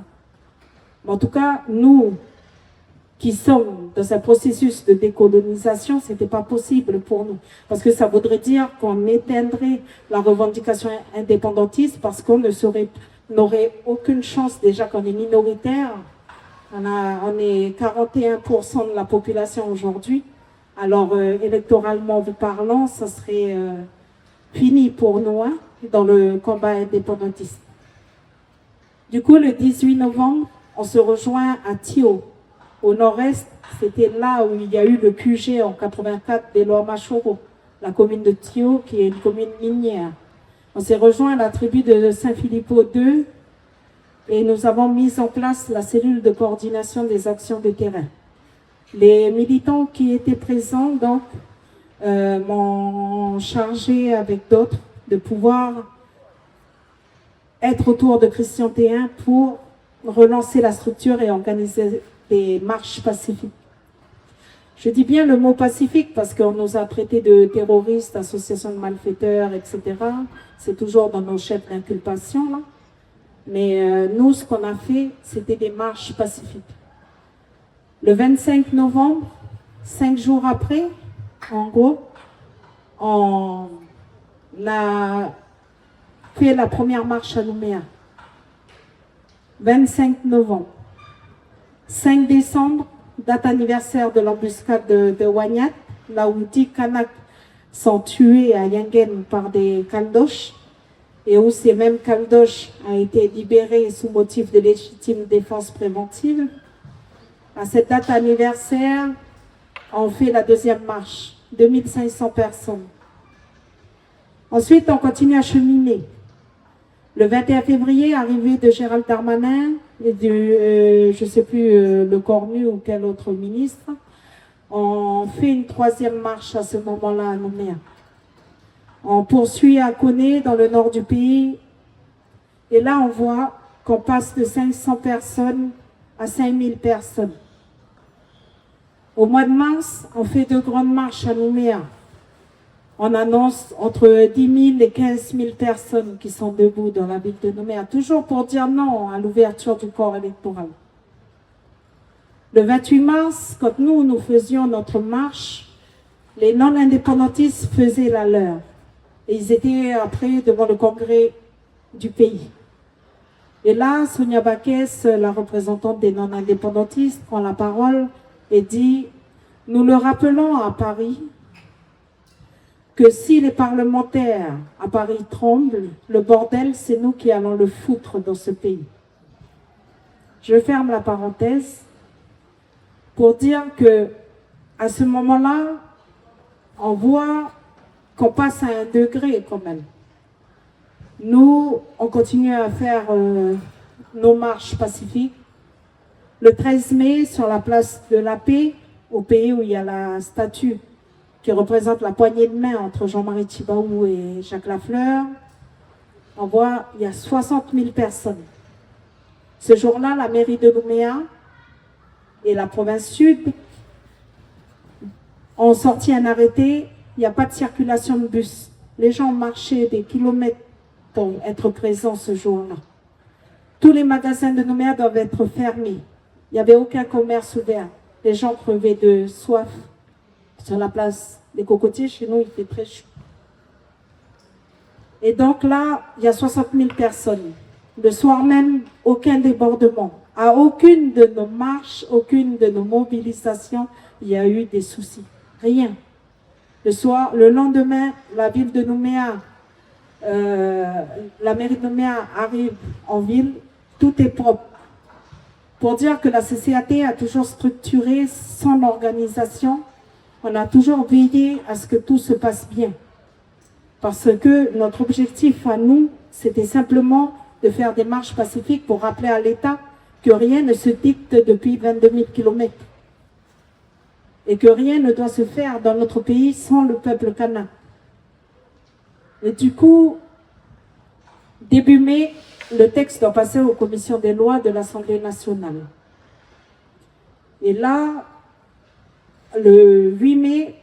Speaker 2: Mais en tout cas, nous, qui sommes dans un processus de décolonisation, ce n'était pas possible pour nous. Parce que ça voudrait dire qu'on éteindrait la revendication indépendantiste parce qu'on n'aurait aucune chance, déjà qu'on est minoritaire. On est 41% de la population aujourd'hui. Alors, électoralement parlant, ça serait fini pour nous hein, dans le combat indépendantiste. Du coup, le 18 novembre, on se rejoint à Thio. Au nord-est, c'était là où il y a eu le QG en 84 d'Éloi Machoro, la commune de Thio, qui est une commune minière. On s'est rejoint à la tribu de Saint-Philippot II et nous avons mis en place la cellule de coordination des actions de terrain. Les militants qui étaient présents donc m'ont chargé avec d'autres de pouvoir être autour de Christian Théin pour relancer la structure et organiser des marches pacifiques. Je dis bien le mot pacifique parce qu'on nous a traités de terroristes, associations de malfaiteurs, etc. C'est toujours dans nos chefs d'inculpation, là. Mais nous, ce qu'on a fait, c'était des marches pacifiques. Le 25 novembre, 5 jours après, en gros, on a fait la première marche à Nouméa. 25 novembre. 5 décembre, date anniversaire de l'embuscade de Wagnat, là où 10 Kanaks sont tués à Yengen par des Caldoches, et où ces mêmes Caldoches ont été libérés sous motif de légitime défense préventive. À cette date anniversaire, on fait la deuxième marche, 2500 personnes. Ensuite, on continue à cheminer. Le 21 février, arrivée de Gérald Darmanin et je ne sais plus, le Cornu ou quel autre ministre, on fait une troisième marche à ce moment-là à Nouméa. On poursuit à Koné, dans le nord du pays, et là on voit qu'on passe de 500 personnes à 5000 personnes. Au mois de mars, on fait 2 grandes marches à Nouméa. On annonce entre 10 000 et 15 000 personnes qui sont debout dans la ville de Nouméa, toujours pour dire non à l'ouverture du corps électoral. Le 28 mars, quand nous faisions notre marche, les non-indépendantistes faisaient la leur. Et ils étaient après devant le congrès du pays. Et là, Sonia Baquès, la représentante des non-indépendantistes, prend la parole et dit « Nous le rappelons à Paris que si les parlementaires à Paris tremblent, le bordel, c'est nous qui allons le foutre dans ce pays. » Je ferme la parenthèse pour dire que à ce moment-là, on voit qu'on passe à un degré quand même. Nous, on continue à faire nos marches pacifiques. Le 13 mai, sur la place de la Paix, au pays où il y a la statue qui représente la poignée de main entre Jean-Marie Tjibaou et Jacques Lafleur, on voit il y a 60 000 personnes. Ce jour-là, la mairie de Nouméa et la province sud ont sorti un arrêté, il n'y a pas de circulation de bus. Les gens marchaient des kilomètres pour être présents ce jour-là. Tous les magasins de Nouméa doivent être fermés. Il n'y avait aucun commerce ouvert. Les gens crevaient de soif sur la place des Cocotiers. Chez nous, il fait très chaud. Et donc là, il y a 60 000 personnes. Le soir même, aucun débordement. À aucune de nos marches, aucune de nos mobilisations, il y a eu des soucis. Rien. Le lendemain, la ville de Nouméa, la mairie de Nouméa arrive en ville, tout est propre. Pour dire que la CCAT a toujours structuré son organisation, on a toujours veillé à ce que tout se passe bien. Parce que notre objectif à nous, c'était simplement de faire des marches pacifiques pour rappeler à l'État que rien ne se dicte depuis 22 000 kilomètres. Et que rien ne doit se faire dans notre pays sans le peuple kanak. Et du coup, début mai, le texte doit passer aux commissions des lois de l'Assemblée nationale. Et là, le 8 mai,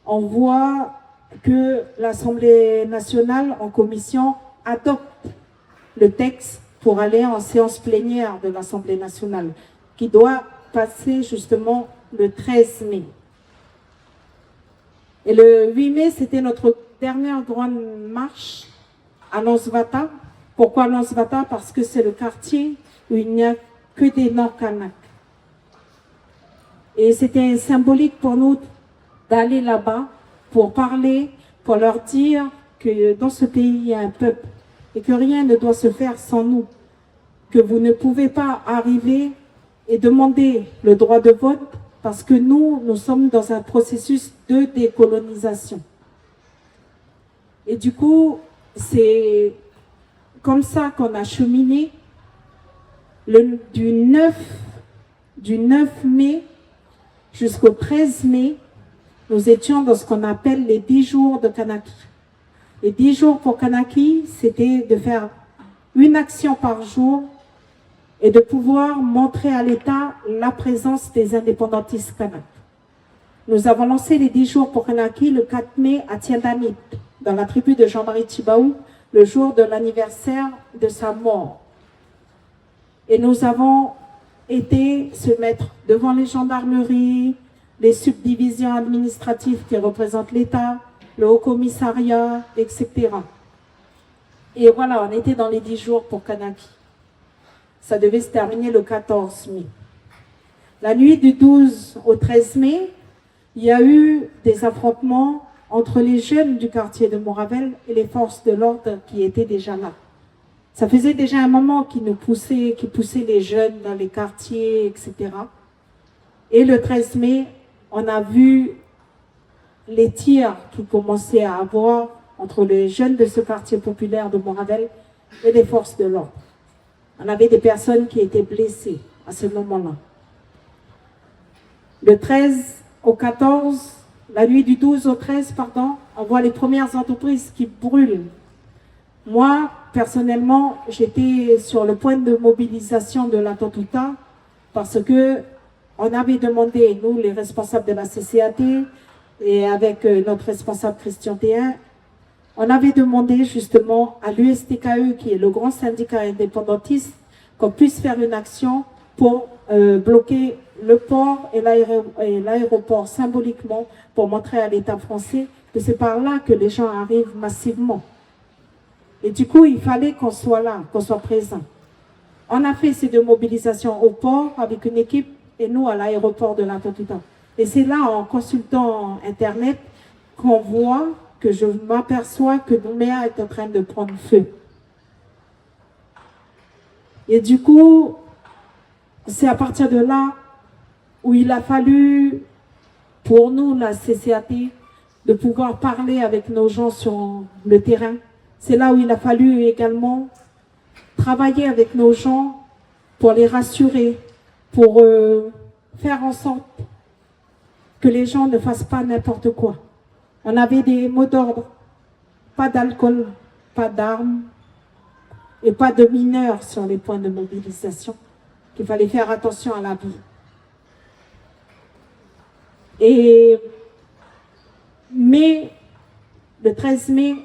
Speaker 2: on voit que l'Assemblée nationale, en commission, adopte le texte pour aller en séance plénière de l'Assemblée nationale, qui doit passer justement le 13 mai. Et le 8 mai, c'était notre dernière grande marche à Lansvata. Pourquoi Lansvata? Parce que c'est le quartier où il n'y a que des Nord-Kanak. Et c'était symbolique pour nous d'aller là-bas pour parler, pour leur dire que dans ce pays, il y a un peuple et que rien ne doit se faire sans nous. Que vous ne pouvez pas arriver et demander le droit de vote parce que nous sommes dans un processus de décolonisation. Et du coup, c'est comme ça qu'on a cheminé du 9 mai jusqu'au 13 mai. Nous étions dans ce qu'on appelle les 10 jours de Kanaki. Les 10 jours pour Kanaki, c'était de faire une action par jour et de pouvoir montrer à l'État la présence des indépendantistes kanak. Nous avons lancé les 10 jours pour Kanaki le 4 mai à Tiendanit, dans la tribu de Jean-Marie Tjibaou, le jour de l'anniversaire de sa mort. Et nous avons été se mettre devant les gendarmeries, les subdivisions administratives qui représentent l'État, le Haut-Commissariat, etc. Et voilà, on était dans les 10 jours pour Kanaki. Ça devait se terminer le 14 mai. La nuit du 12 au 13 mai, il y a eu des affrontements entre les jeunes du quartier de Moravel et les forces de l'ordre qui étaient déjà là. Ça faisait déjà un moment qui poussaient les jeunes dans les quartiers, etc. Et le 13 mai, on a vu les tirs qui commençaient à avoir entre les jeunes de ce quartier populaire de Moravel et les forces de l'ordre. On avait des personnes qui étaient blessées à ce moment-là. Le 13 au 14, la nuit du 12 au 13, on voit les premières entreprises qui brûlent. Moi, personnellement, j'étais sur le point de mobilisation de la Totuta parce que on avait demandé, nous, les responsables de la CCAT, et avec notre responsable Christian Théin, on avait demandé justement à l'USTKE, qui est le grand syndicat indépendantiste, qu'on puisse faire une action pour bloquer le port et l'aéroport symboliquement pour montrer à l'État français que c'est par là que les gens arrivent massivement. Et du coup, il fallait qu'on soit là, qu'on soit présent. On a fait ces 2 mobilisations au port avec une équipe et nous à l'aéroport de la Totuta. Et c'est là, en consultant Internet, qu'on voit que je m'aperçois que Nouméa est en train de prendre feu. Et du coup, c'est à partir de là où il a fallu, pour nous, la CCAT, de pouvoir parler avec nos gens sur le terrain C'est là où il a fallu également travailler avec nos gens pour les rassurer, pour faire en sorte que les gens ne fassent pas n'importe quoi. On avait des mots d'ordre, pas d'alcool, pas d'armes et pas de mineurs sur les points de mobilisation, qu'il fallait faire attention à la vie. Et le 13 mai,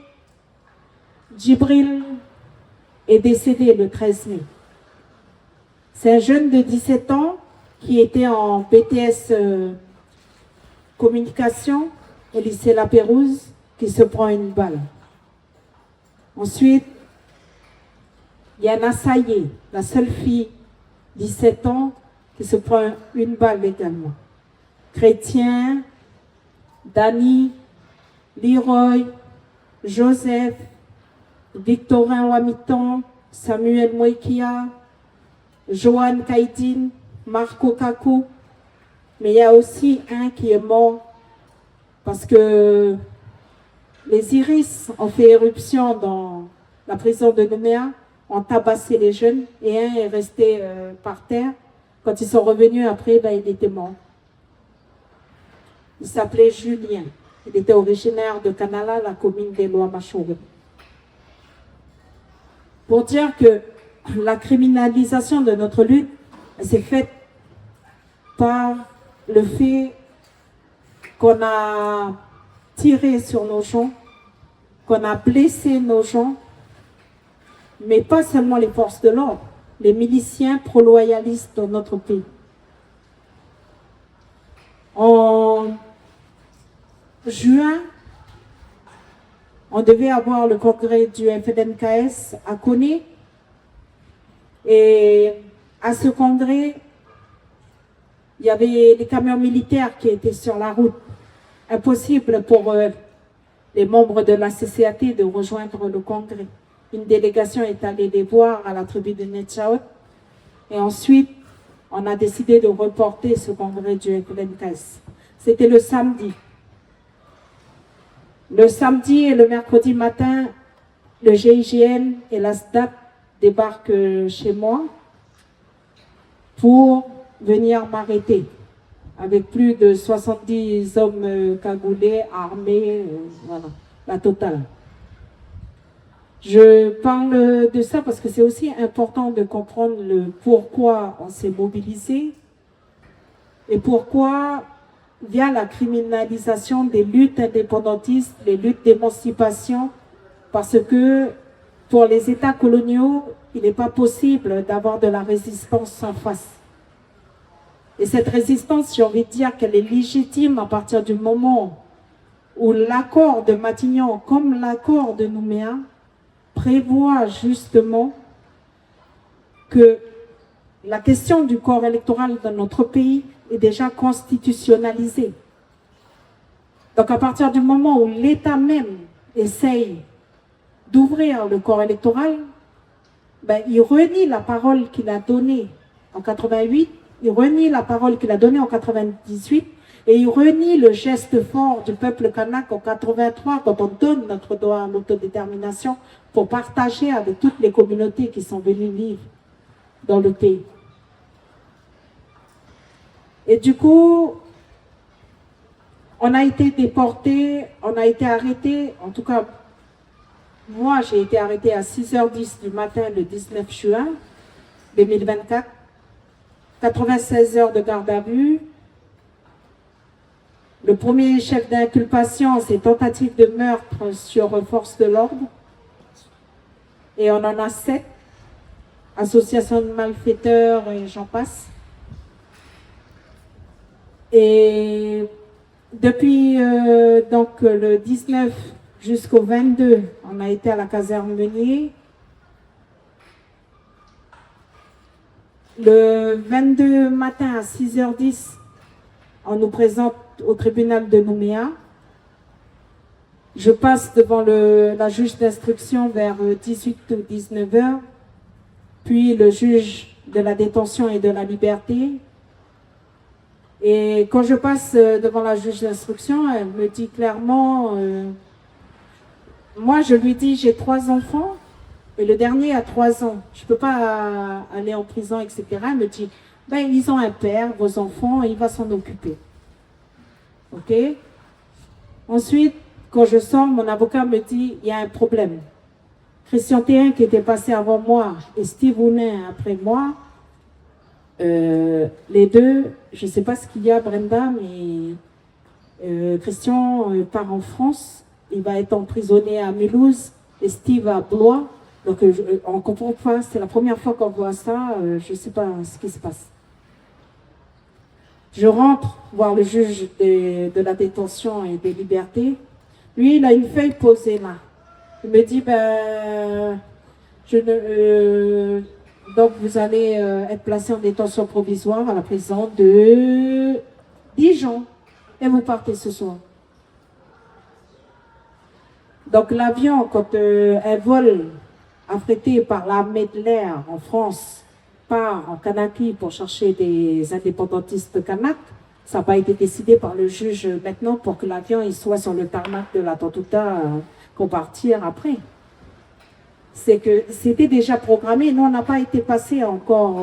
Speaker 2: Djibril est décédé le 13 mai. C'est un jeune de 17 ans qui était en BTS communication au lycée La Pérouse qui se prend une balle. Ensuite, il y a Nassaye, la seule fille, 17 ans, qui se prend une balle également. Chrétien, Dani, Leroy, Joseph, Victorin Wamitan, Samuel Mouekia, Johan Kaidin, Marco Kakou. Mais il y a aussi un qui est mort parce que les iris ont fait éruption dans la prison de Nouméa, ont tabassé les jeunes et un est resté par terre. Quand ils sont revenus après, il était mort. Il s'appelait Julien. Il était originaire de Kanala, la commune des Lois-Machoré. Pour dire que la criminalisation de notre lutte s'est faite par le fait qu'on a tiré sur nos gens, qu'on a blessé nos gens, mais pas seulement les forces de l'ordre, les miliciens pro-loyalistes dans notre pays. En juin, on devait avoir le congrès du FNKS à Koné. Et à ce congrès, il y avait des camions militaires qui étaient sur la route. Impossible pour les membres de la CCAT de rejoindre le congrès. Une délégation est allée les voir à la tribu de Netchaot. Et ensuite, on a décidé de reporter ce congrès du FNKS. C'était le samedi. Le samedi et le mercredi matin, le GIGN et la SDAP débarquent chez moi pour venir m'arrêter avec plus de 70 hommes cagoulés, armés, voilà, la totale. Je parle de ça parce que c'est aussi important de comprendre le pourquoi on s'est mobilisé et pourquoi, via la criminalisation des luttes indépendantistes, les luttes d'émancipation, parce que pour les États coloniaux, il n'est pas possible d'avoir de la résistance en face. Et cette résistance, j'ai envie de dire qu'elle est légitime à partir du moment où l'accord de Matignon, comme l'accord de Nouméa, prévoit justement que la question du corps électoral dans notre pays est déjà constitutionnalisée. Donc à partir du moment où l'État même essaye d'ouvrir le corps électoral, il renie la parole qu'il a donnée en 88, il renie la parole qu'il a donnée en 98, et il renie le geste fort du peuple kanak en 83 quand on donne notre droit à l'autodétermination pour partager avec toutes les communautés qui sont venues vivre dans le pays. Et du coup, on a été déportés, on a été arrêtés, en tout cas, moi j'ai été arrêté à 6h10 du matin le 19 juin 2024, 96 heures de garde à vue. Le premier chef d'inculpation, c'est tentative de meurtre sur force de l'ordre. Et on en a 7, association de malfaiteurs et j'en passe. Et depuis donc le 19 jusqu'au 22, on a été à la caserne Meunier. Le 22 matin à 6h10, on nous présente au tribunal de Nouméa. Je passe devant la juge d'instruction vers 18 ou 19h, puis le juge de la détention et de la liberté. Et quand je passe devant la juge d'instruction, elle me dit clairement moi, je lui dis, j'ai 3 enfants, et le dernier a 3 ans. Je ne peux pas aller en prison, etc. Elle me dit, ben, ils ont un père, vos enfants, et il va s'en occuper. OK? Ensuite, quand je sors, mon avocat me dit, il y a un problème. Christian Théin, qui était passé avant moi, et Steve Hounin après moi, les deux, je ne sais pas ce qu'il y a, Brenda, mais Christian part en France, il va être emprisonné à Mulhouse et Steve à Blois. Donc on ne comprend pas, c'est la première fois qu'on voit ça, je ne sais pas ce qui se passe. Je rentre voir le juge de la détention et des libertés. Lui, il a une feuille posée là. Il me dit, ben, donc vous allez être placé en détention provisoire à la prison de Dijon. Et vous partez ce soir. Donc l'avion, quand un vol affrété par l'armée de l'air en France part en Kanaki pour chercher des indépendantistes kanaks, ça n'a pas été décidé par le juge maintenant pour que l'avion il soit sur le tarmac de la Tontouta pour partir après. C'est que c'était déjà programmé. Nous, on n'a pas été passé encore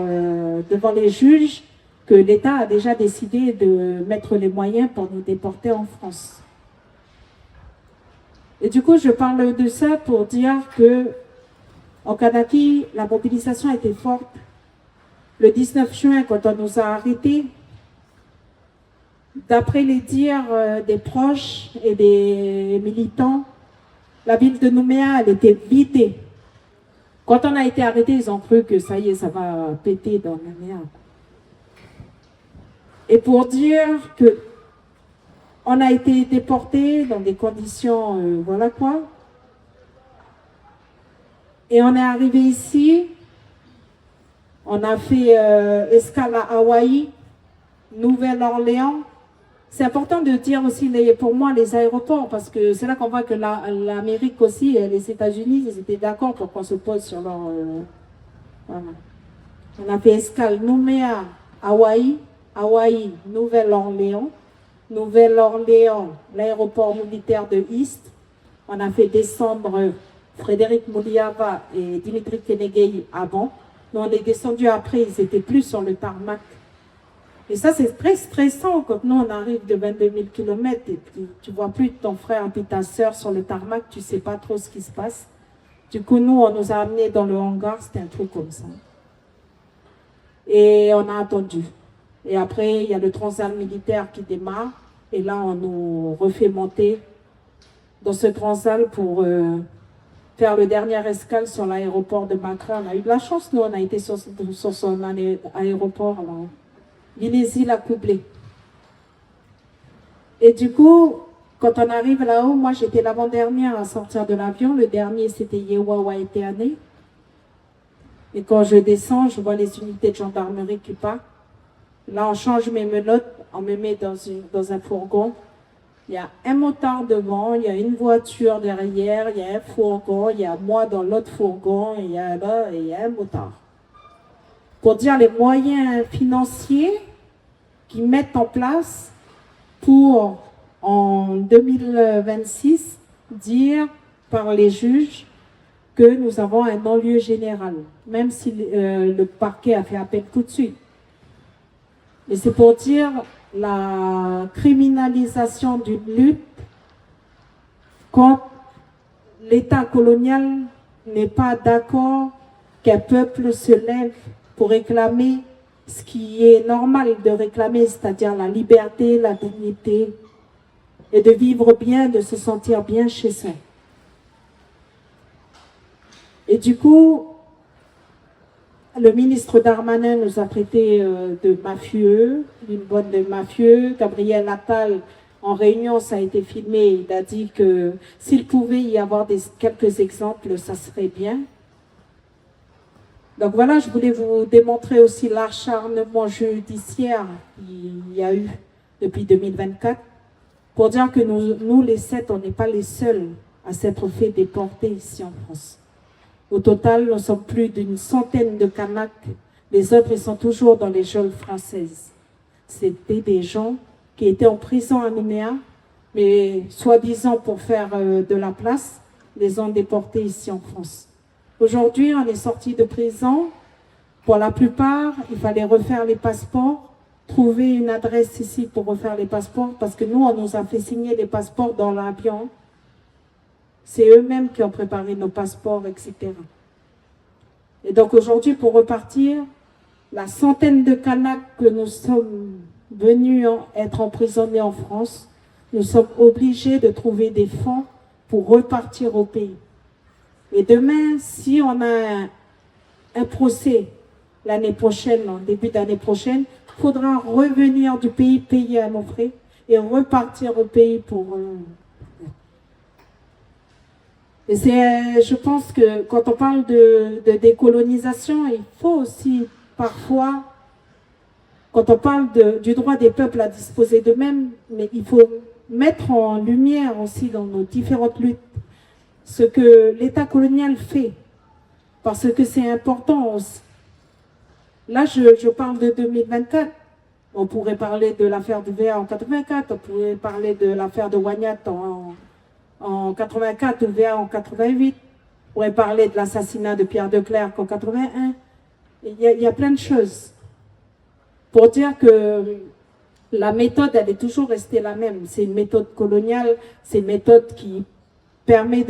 Speaker 2: devant les juges que l'État a déjà décidé de mettre les moyens pour nous déporter en France. Et du coup, je parle de ça pour dire que en Kanaki, la mobilisation était forte. Le 19 juin, quand on nous a arrêtés, d'après les dires des proches et des militants, la ville de Nouméa, elle était vidée. Quand on a été arrêtés, ils ont cru que ça y est, ça va péter dans Nouméa. Et pour dire que on a été déportés dans des conditions, voilà quoi. Et on est arrivé ici, on a fait escale à Hawaï, Nouvelle-Orléans. C'est important de dire aussi, pour moi, les aéroports, parce que c'est là qu'on voit que l'Amérique aussi, et les États-Unis, ils étaient d'accord pour qu'on se pose sur leur... voilà. On a fait escale Nouméa, Hawaï, Nouvelle-Orléans. Nouvelle-Orléans, l'aéroport militaire de East. On a fait descendre Frédéric Mouliava et Dimitri Kenegei avant. Nous, on est descendu après, ils n'étaient plus sur le tarmac. Et ça, c'est très stressant quand nous, on arrive de 22 000 km et puis tu ne vois plus ton frère et ta soeur sur le tarmac, tu ne sais pas trop ce qui se passe. Du coup, nous, on nous a amenés dans le hangar, c'était un truc comme ça. Et on a attendu. Et après, il y a le transat militaire qui démarre. Et là, on nous refait monter dans ce transat pour faire le dernier escale sur l'aéroport de Macra. On a eu de la chance, nous, on a été sur son aéroport, Villézy-la-Coublée. Et du coup, quand on arrive là-haut, moi, j'étais l'avant-dernière à sortir de l'avion. Le dernier, c'était Yewa Waeteane. Et quand je descends, je vois les unités de gendarmerie qui partent. Là, on change mes menottes, on me met dans un fourgon. Il y a un motard devant, il y a une voiture derrière, il y a un fourgon, il y a moi dans l'autre fourgon, et il y a un motard. Pour dire les moyens financiers qu'ils mettent en place pour, en 2026, dire par les juges que nous avons un non-lieu général, même si le parquet a fait appel tout de suite. Et c'est pour dire la criminalisation d'une lutte quand l'État colonial n'est pas d'accord qu'un peuple se lève pour réclamer ce qui est normal de réclamer, c'est-à-dire la liberté, la dignité, et de vivre bien, de se sentir bien chez soi. Et du coup, le ministre Darmanin nous a traité de mafieux, d'une bande de mafieux. Gabriel Attal, en réunion, ça a été filmé, il a dit que s'il pouvait y avoir quelques exemples, ça serait bien. Donc voilà, je voulais vous démontrer aussi l'acharnement judiciaire qu'il y a eu depuis 2024, pour dire que nous les 7, on n'est pas les seuls à s'être fait déporter ici en France. Au total, nous sommes plus d'une centaine de Kanaks. Les autres, ils sont toujours dans les geôles françaises. C'était des gens qui étaient en prison à Nouméa, mais soi-disant pour faire de la place, les ont déportés ici en France. Aujourd'hui, on est sorti de prison. Pour la plupart, il fallait refaire les passeports, trouver une adresse ici pour refaire les passeports, parce que nous, on nous a fait signer les passeports dans l'avion. C'est eux-mêmes qui ont préparé nos passeports, etc. Et donc aujourd'hui, pour repartir, la centaine de Kanaks que nous sommes venus être emprisonnés en France, nous sommes obligés de trouver des fonds pour repartir au pays. Et demain, si on a un procès l'année prochaine, en début d'année prochaine, il faudra revenir du pays, payer à nos frais et repartir au pays pour... Et je pense que quand on parle de décolonisation, il faut aussi parfois, quand on parle du droit des peuples à disposer d'eux-mêmes, mais il faut mettre en lumière aussi dans nos différentes luttes ce que l'État colonial fait, parce que c'est important aussi. Là, je parle de 2024. On pourrait parler de l'affaire du VA en 84, on pourrait parler de l'affaire de Wagnat en 84 ou VA en 88. On pourrait parler de l'assassinat de Pierre de Clercq en 81. Il y a plein de choses pour dire que la méthode, elle est toujours restée la même. C'est une méthode coloniale, c'est une méthode qui permet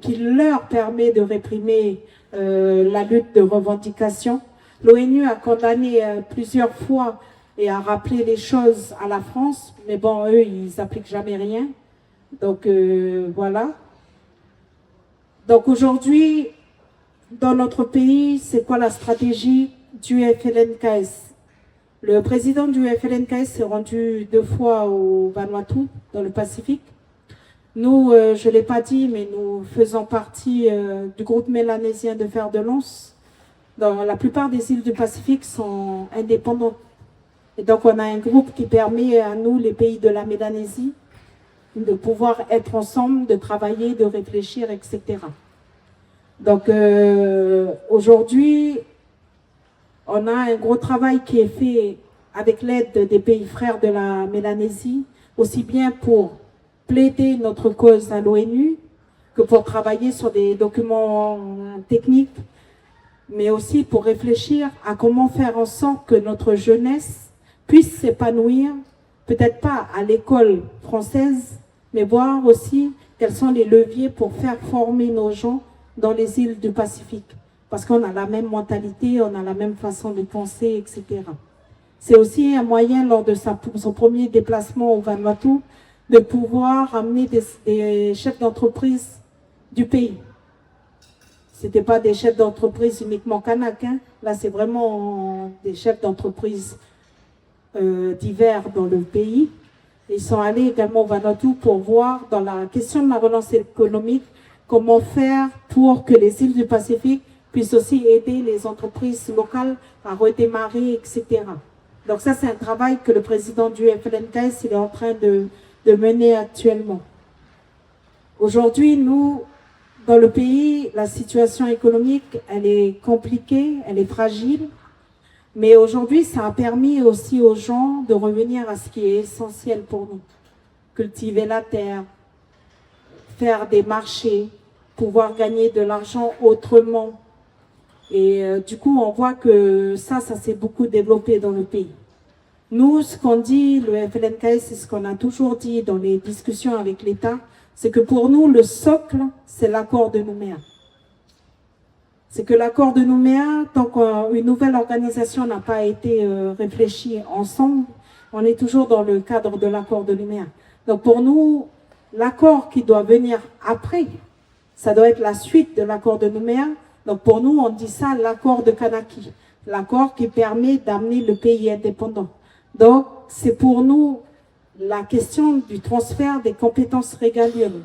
Speaker 2: qui leur permet de réprimer la lutte de revendication. L'ONU a condamné plusieurs fois et a rappelé les choses à la France, mais bon, eux, ils n'appliquent jamais rien. Donc, voilà. Donc, aujourd'hui, dans notre pays, c'est quoi la stratégie du FLNKS? Le président du FLNKS s'est rendu 2 fois au Vanuatu, dans le Pacifique. Nous, je ne l'ai pas dit, mais nous faisons partie du groupe mélanésien de fer de lance. Dans la plupart des îles du Pacifique sont indépendantes. Et donc, on a un groupe qui permet à nous, les pays de la Mélanésie, de pouvoir être ensemble, de travailler, de réfléchir, etc. Donc, aujourd'hui, on a un gros travail qui est fait avec l'aide des pays frères de la Mélanésie, aussi bien pour plaider notre cause à l'ONU que pour travailler sur des documents techniques, mais aussi pour réfléchir à comment faire en sorte que notre jeunesse puisse s'épanouir, peut-être pas à l'école française, mais voir aussi quels sont les leviers pour faire former nos gens dans les îles du Pacifique. Parce qu'on a la même mentalité, on a la même façon de penser, etc. C'est aussi un moyen, lors de son premier déplacement au Vanuatu, de pouvoir amener des chefs d'entreprise du pays. Ce n'étaient pas des chefs d'entreprise uniquement Kanak, hein. Là, c'est vraiment des chefs d'entreprise divers dans le pays. Ils sont allés également au Vanuatu pour voir, dans la question de la relance économique, comment faire pour que les îles du Pacifique puissent aussi aider les entreprises locales à redémarrer, etc. Donc ça, c'est un travail que le président du FLNKS est en train de mener actuellement. Aujourd'hui, nous, dans le pays, la situation économique, elle est compliquée, elle est fragile. Mais aujourd'hui, ça a permis aussi aux gens de revenir à ce qui est essentiel pour nous. Cultiver la terre, faire des marchés, pouvoir gagner de l'argent autrement. Et du coup, on voit que ça s'est beaucoup développé dans le pays. Nous, ce qu'on dit, le FLNKS, c'est ce qu'on a toujours dit dans les discussions avec l'État, c'est que pour nous, le socle, c'est l'accord de Nouméa. C'est que l'accord de Nouméa, tant qu'une nouvelle organisation n'a pas été réfléchie ensemble, on est toujours dans le cadre de l'accord de Nouméa. Donc pour nous, l'accord qui doit venir après, ça doit être la suite de l'accord de Nouméa. Donc pour nous, on dit ça l'accord de Kanaki, l'accord qui permet d'amener le pays indépendant. Donc c'est pour nous la question du transfert des compétences régaliennes.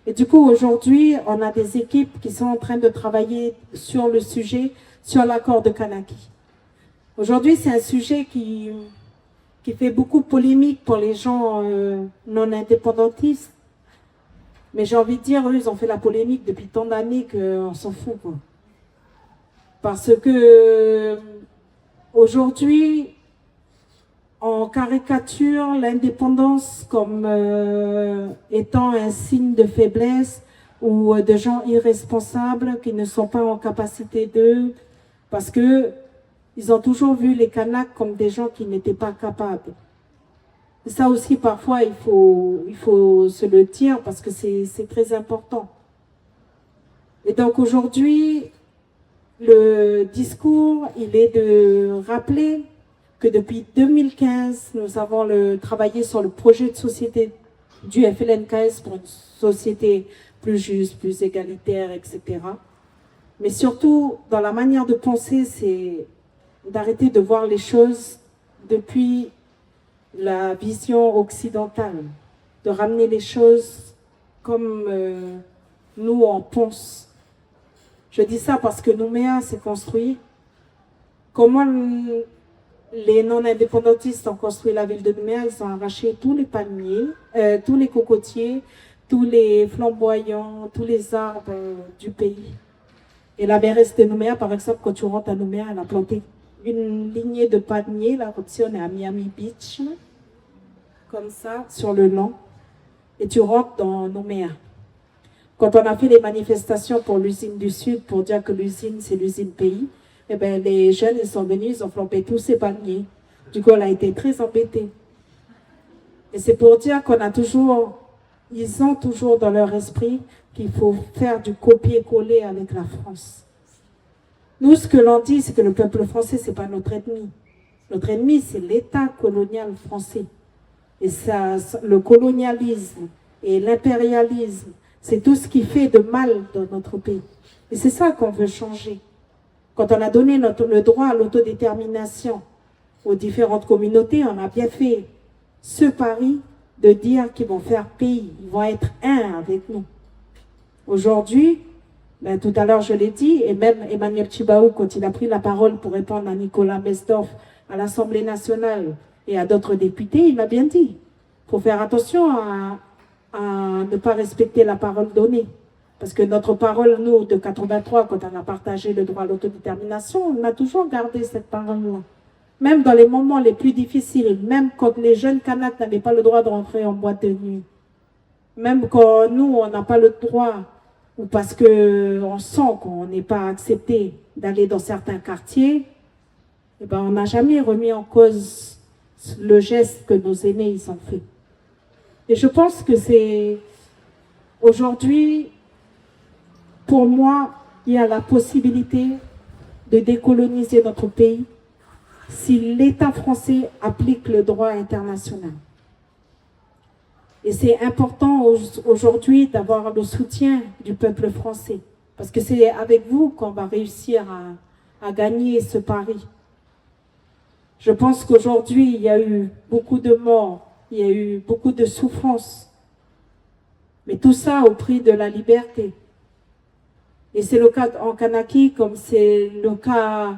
Speaker 2: Et du coup, aujourd'hui, on a des équipes qui sont en train de travailler sur le sujet, sur l'accord de Kanaki. Aujourd'hui, c'est un sujet qui fait beaucoup de polémique pour les gens non indépendantistes. Mais j'ai envie de dire, eux, ils ont fait la polémique depuis tant d'années qu'on s'en fout, quoi. Parce que aujourd'hui, on caricature l'indépendance comme étant un signe de faiblesse, ou de gens irresponsables qui ne sont pas en capacité d'eux, parce que ils ont toujours vu les Kanaks comme des gens qui n'étaient pas capables. Et ça aussi, parfois, il faut se le dire parce que c'est très important. Et donc aujourd'hui, le discours, il est de rappeler que depuis 2015, nous avons travaillé sur le projet de société du FLNKS pour une société plus juste, plus égalitaire, etc. Mais surtout, dans la manière de penser, c'est d'arrêter de voir les choses depuis la vision occidentale, de ramener les choses comme nous on pense. Je dis ça parce que Nouméa s'est construit. Comment les non-indépendantistes ont construit la ville de Nouméa? Ils ont arraché tous les palmiers, tous les cocotiers, tous les flamboyants, tous les arbres du pays. Et la mairesse de Nouméa, par exemple, quand tu rentres à Nouméa, elle a planté une lignée de palmiers. Là, comme si on est à Miami Beach, comme ça, sur le long. Et tu rentres dans Nouméa. Quand on a fait les manifestations pour l'usine du Sud, pour dire que l'usine, c'est l'usine pays, eh ben, les jeunes, ils sont venus, ils ont flambé tous ces palmiers. Du coup, on a été très embêtés. Et c'est pour dire ils ont toujours dans leur esprit qu'il faut faire du copier-coller avec la France. Nous, ce que l'on dit, c'est que le peuple français, c'est pas notre ennemi. Notre ennemi, c'est l'État colonial français. Et ça, le colonialisme et l'impérialisme, c'est tout ce qui fait de mal dans notre pays. Et c'est ça qu'on veut changer. Quand on a donné le droit à l'autodétermination aux différentes communautés, on a bien fait ce pari de dire qu'ils vont faire pays, ils vont être un avec nous. Aujourd'hui, tout à l'heure je l'ai dit, et même Emmanuel Tjibaou, quand il a pris la parole pour répondre à Nicolas Mesdorf à l'Assemblée nationale et à d'autres députés, il m'a bien dit, il faut faire attention à ne pas respecter la parole donnée. Parce que notre parole, nous, de 83, quand on a partagé le droit à l'autodétermination, on a toujours gardé cette parole-là. Même dans les moments les plus difficiles, même quand les jeunes Kanaks n'avaient pas le droit de rentrer en boîte de nuit, même quand nous, on n'a pas le droit, ou parce qu'on sent qu'on n'est pas accepté d'aller dans certains quartiers, eh ben, on n'a jamais remis en cause le geste que nos aînés ils ont fait. Et je pense que c'est aujourd'hui, pour moi, il y a la possibilité de décoloniser notre pays si l'État français applique le droit international. Et c'est important aujourd'hui d'avoir le soutien du peuple français, parce que c'est avec vous qu'on va réussir à gagner ce pari. Je pense qu'aujourd'hui, il y a eu beaucoup de morts, il y a eu beaucoup de souffrances, mais tout ça au prix de la liberté. Et c'est le cas en Kanaki, comme c'est le cas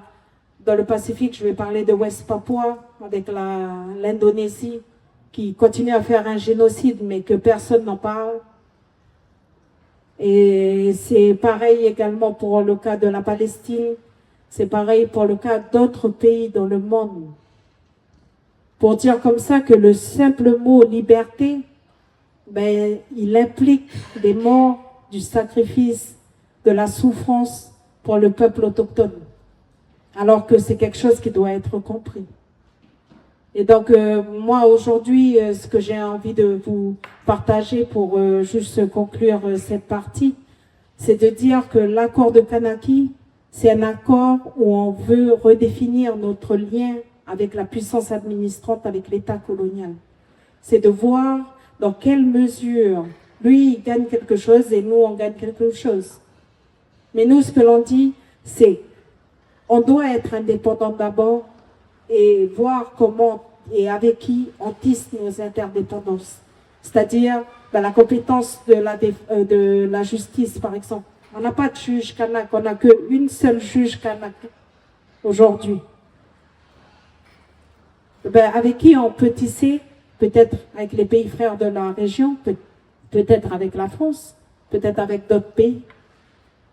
Speaker 2: dans le Pacifique. Je vais parler de West Papua, avec l'Indonésie, qui continue à faire un génocide, mais que personne n'en parle. Et c'est pareil également pour le cas de la Palestine, c'est pareil pour le cas d'autres pays dans le monde. Pour dire comme ça que le simple mot liberté, ben, il implique des morts, du sacrifice, de la souffrance pour le peuple autochtone. Alors que c'est quelque chose qui doit être compris. Et donc, moi, aujourd'hui, ce que j'ai envie de vous partager pour juste conclure cette partie, c'est de dire que l'accord de Kanaki, c'est un accord où on veut redéfinir notre lien avec la puissance administrante, avec l'État colonial. C'est de voir dans quelle mesure lui, il gagne quelque chose et nous, on gagne quelque chose. Mais nous, ce que l'on dit, c'est on doit être indépendant d'abord et voir comment et avec qui on tisse nos interdépendances. C'est-à-dire la compétence de la justice, par exemple. On n'a pas de juge kanak, on n'a qu'une seule juge kanak aujourd'hui. Avec qui on peut tisser, peut-être avec les pays frères de la région, peut-être avec la France, peut-être avec d'autres pays.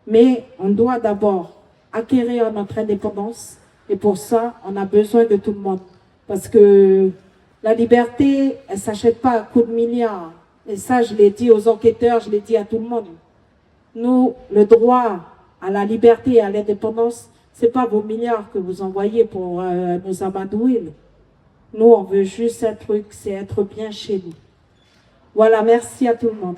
Speaker 2: Mais on doit d'abord acquérir notre indépendance et pour ça, on a besoin de tout le monde. Parce que la liberté, elle ne s'achète pas à coups de milliards. Et ça, je l'ai dit aux enquêteurs, je l'ai dit à tout le monde. Nous, le droit à la liberté et à l'indépendance, ce n'est pas vos milliards que vous envoyez pour nous amadouer. Nous, on veut juste un truc, c'est être bien chez nous. Voilà, merci à tout le monde.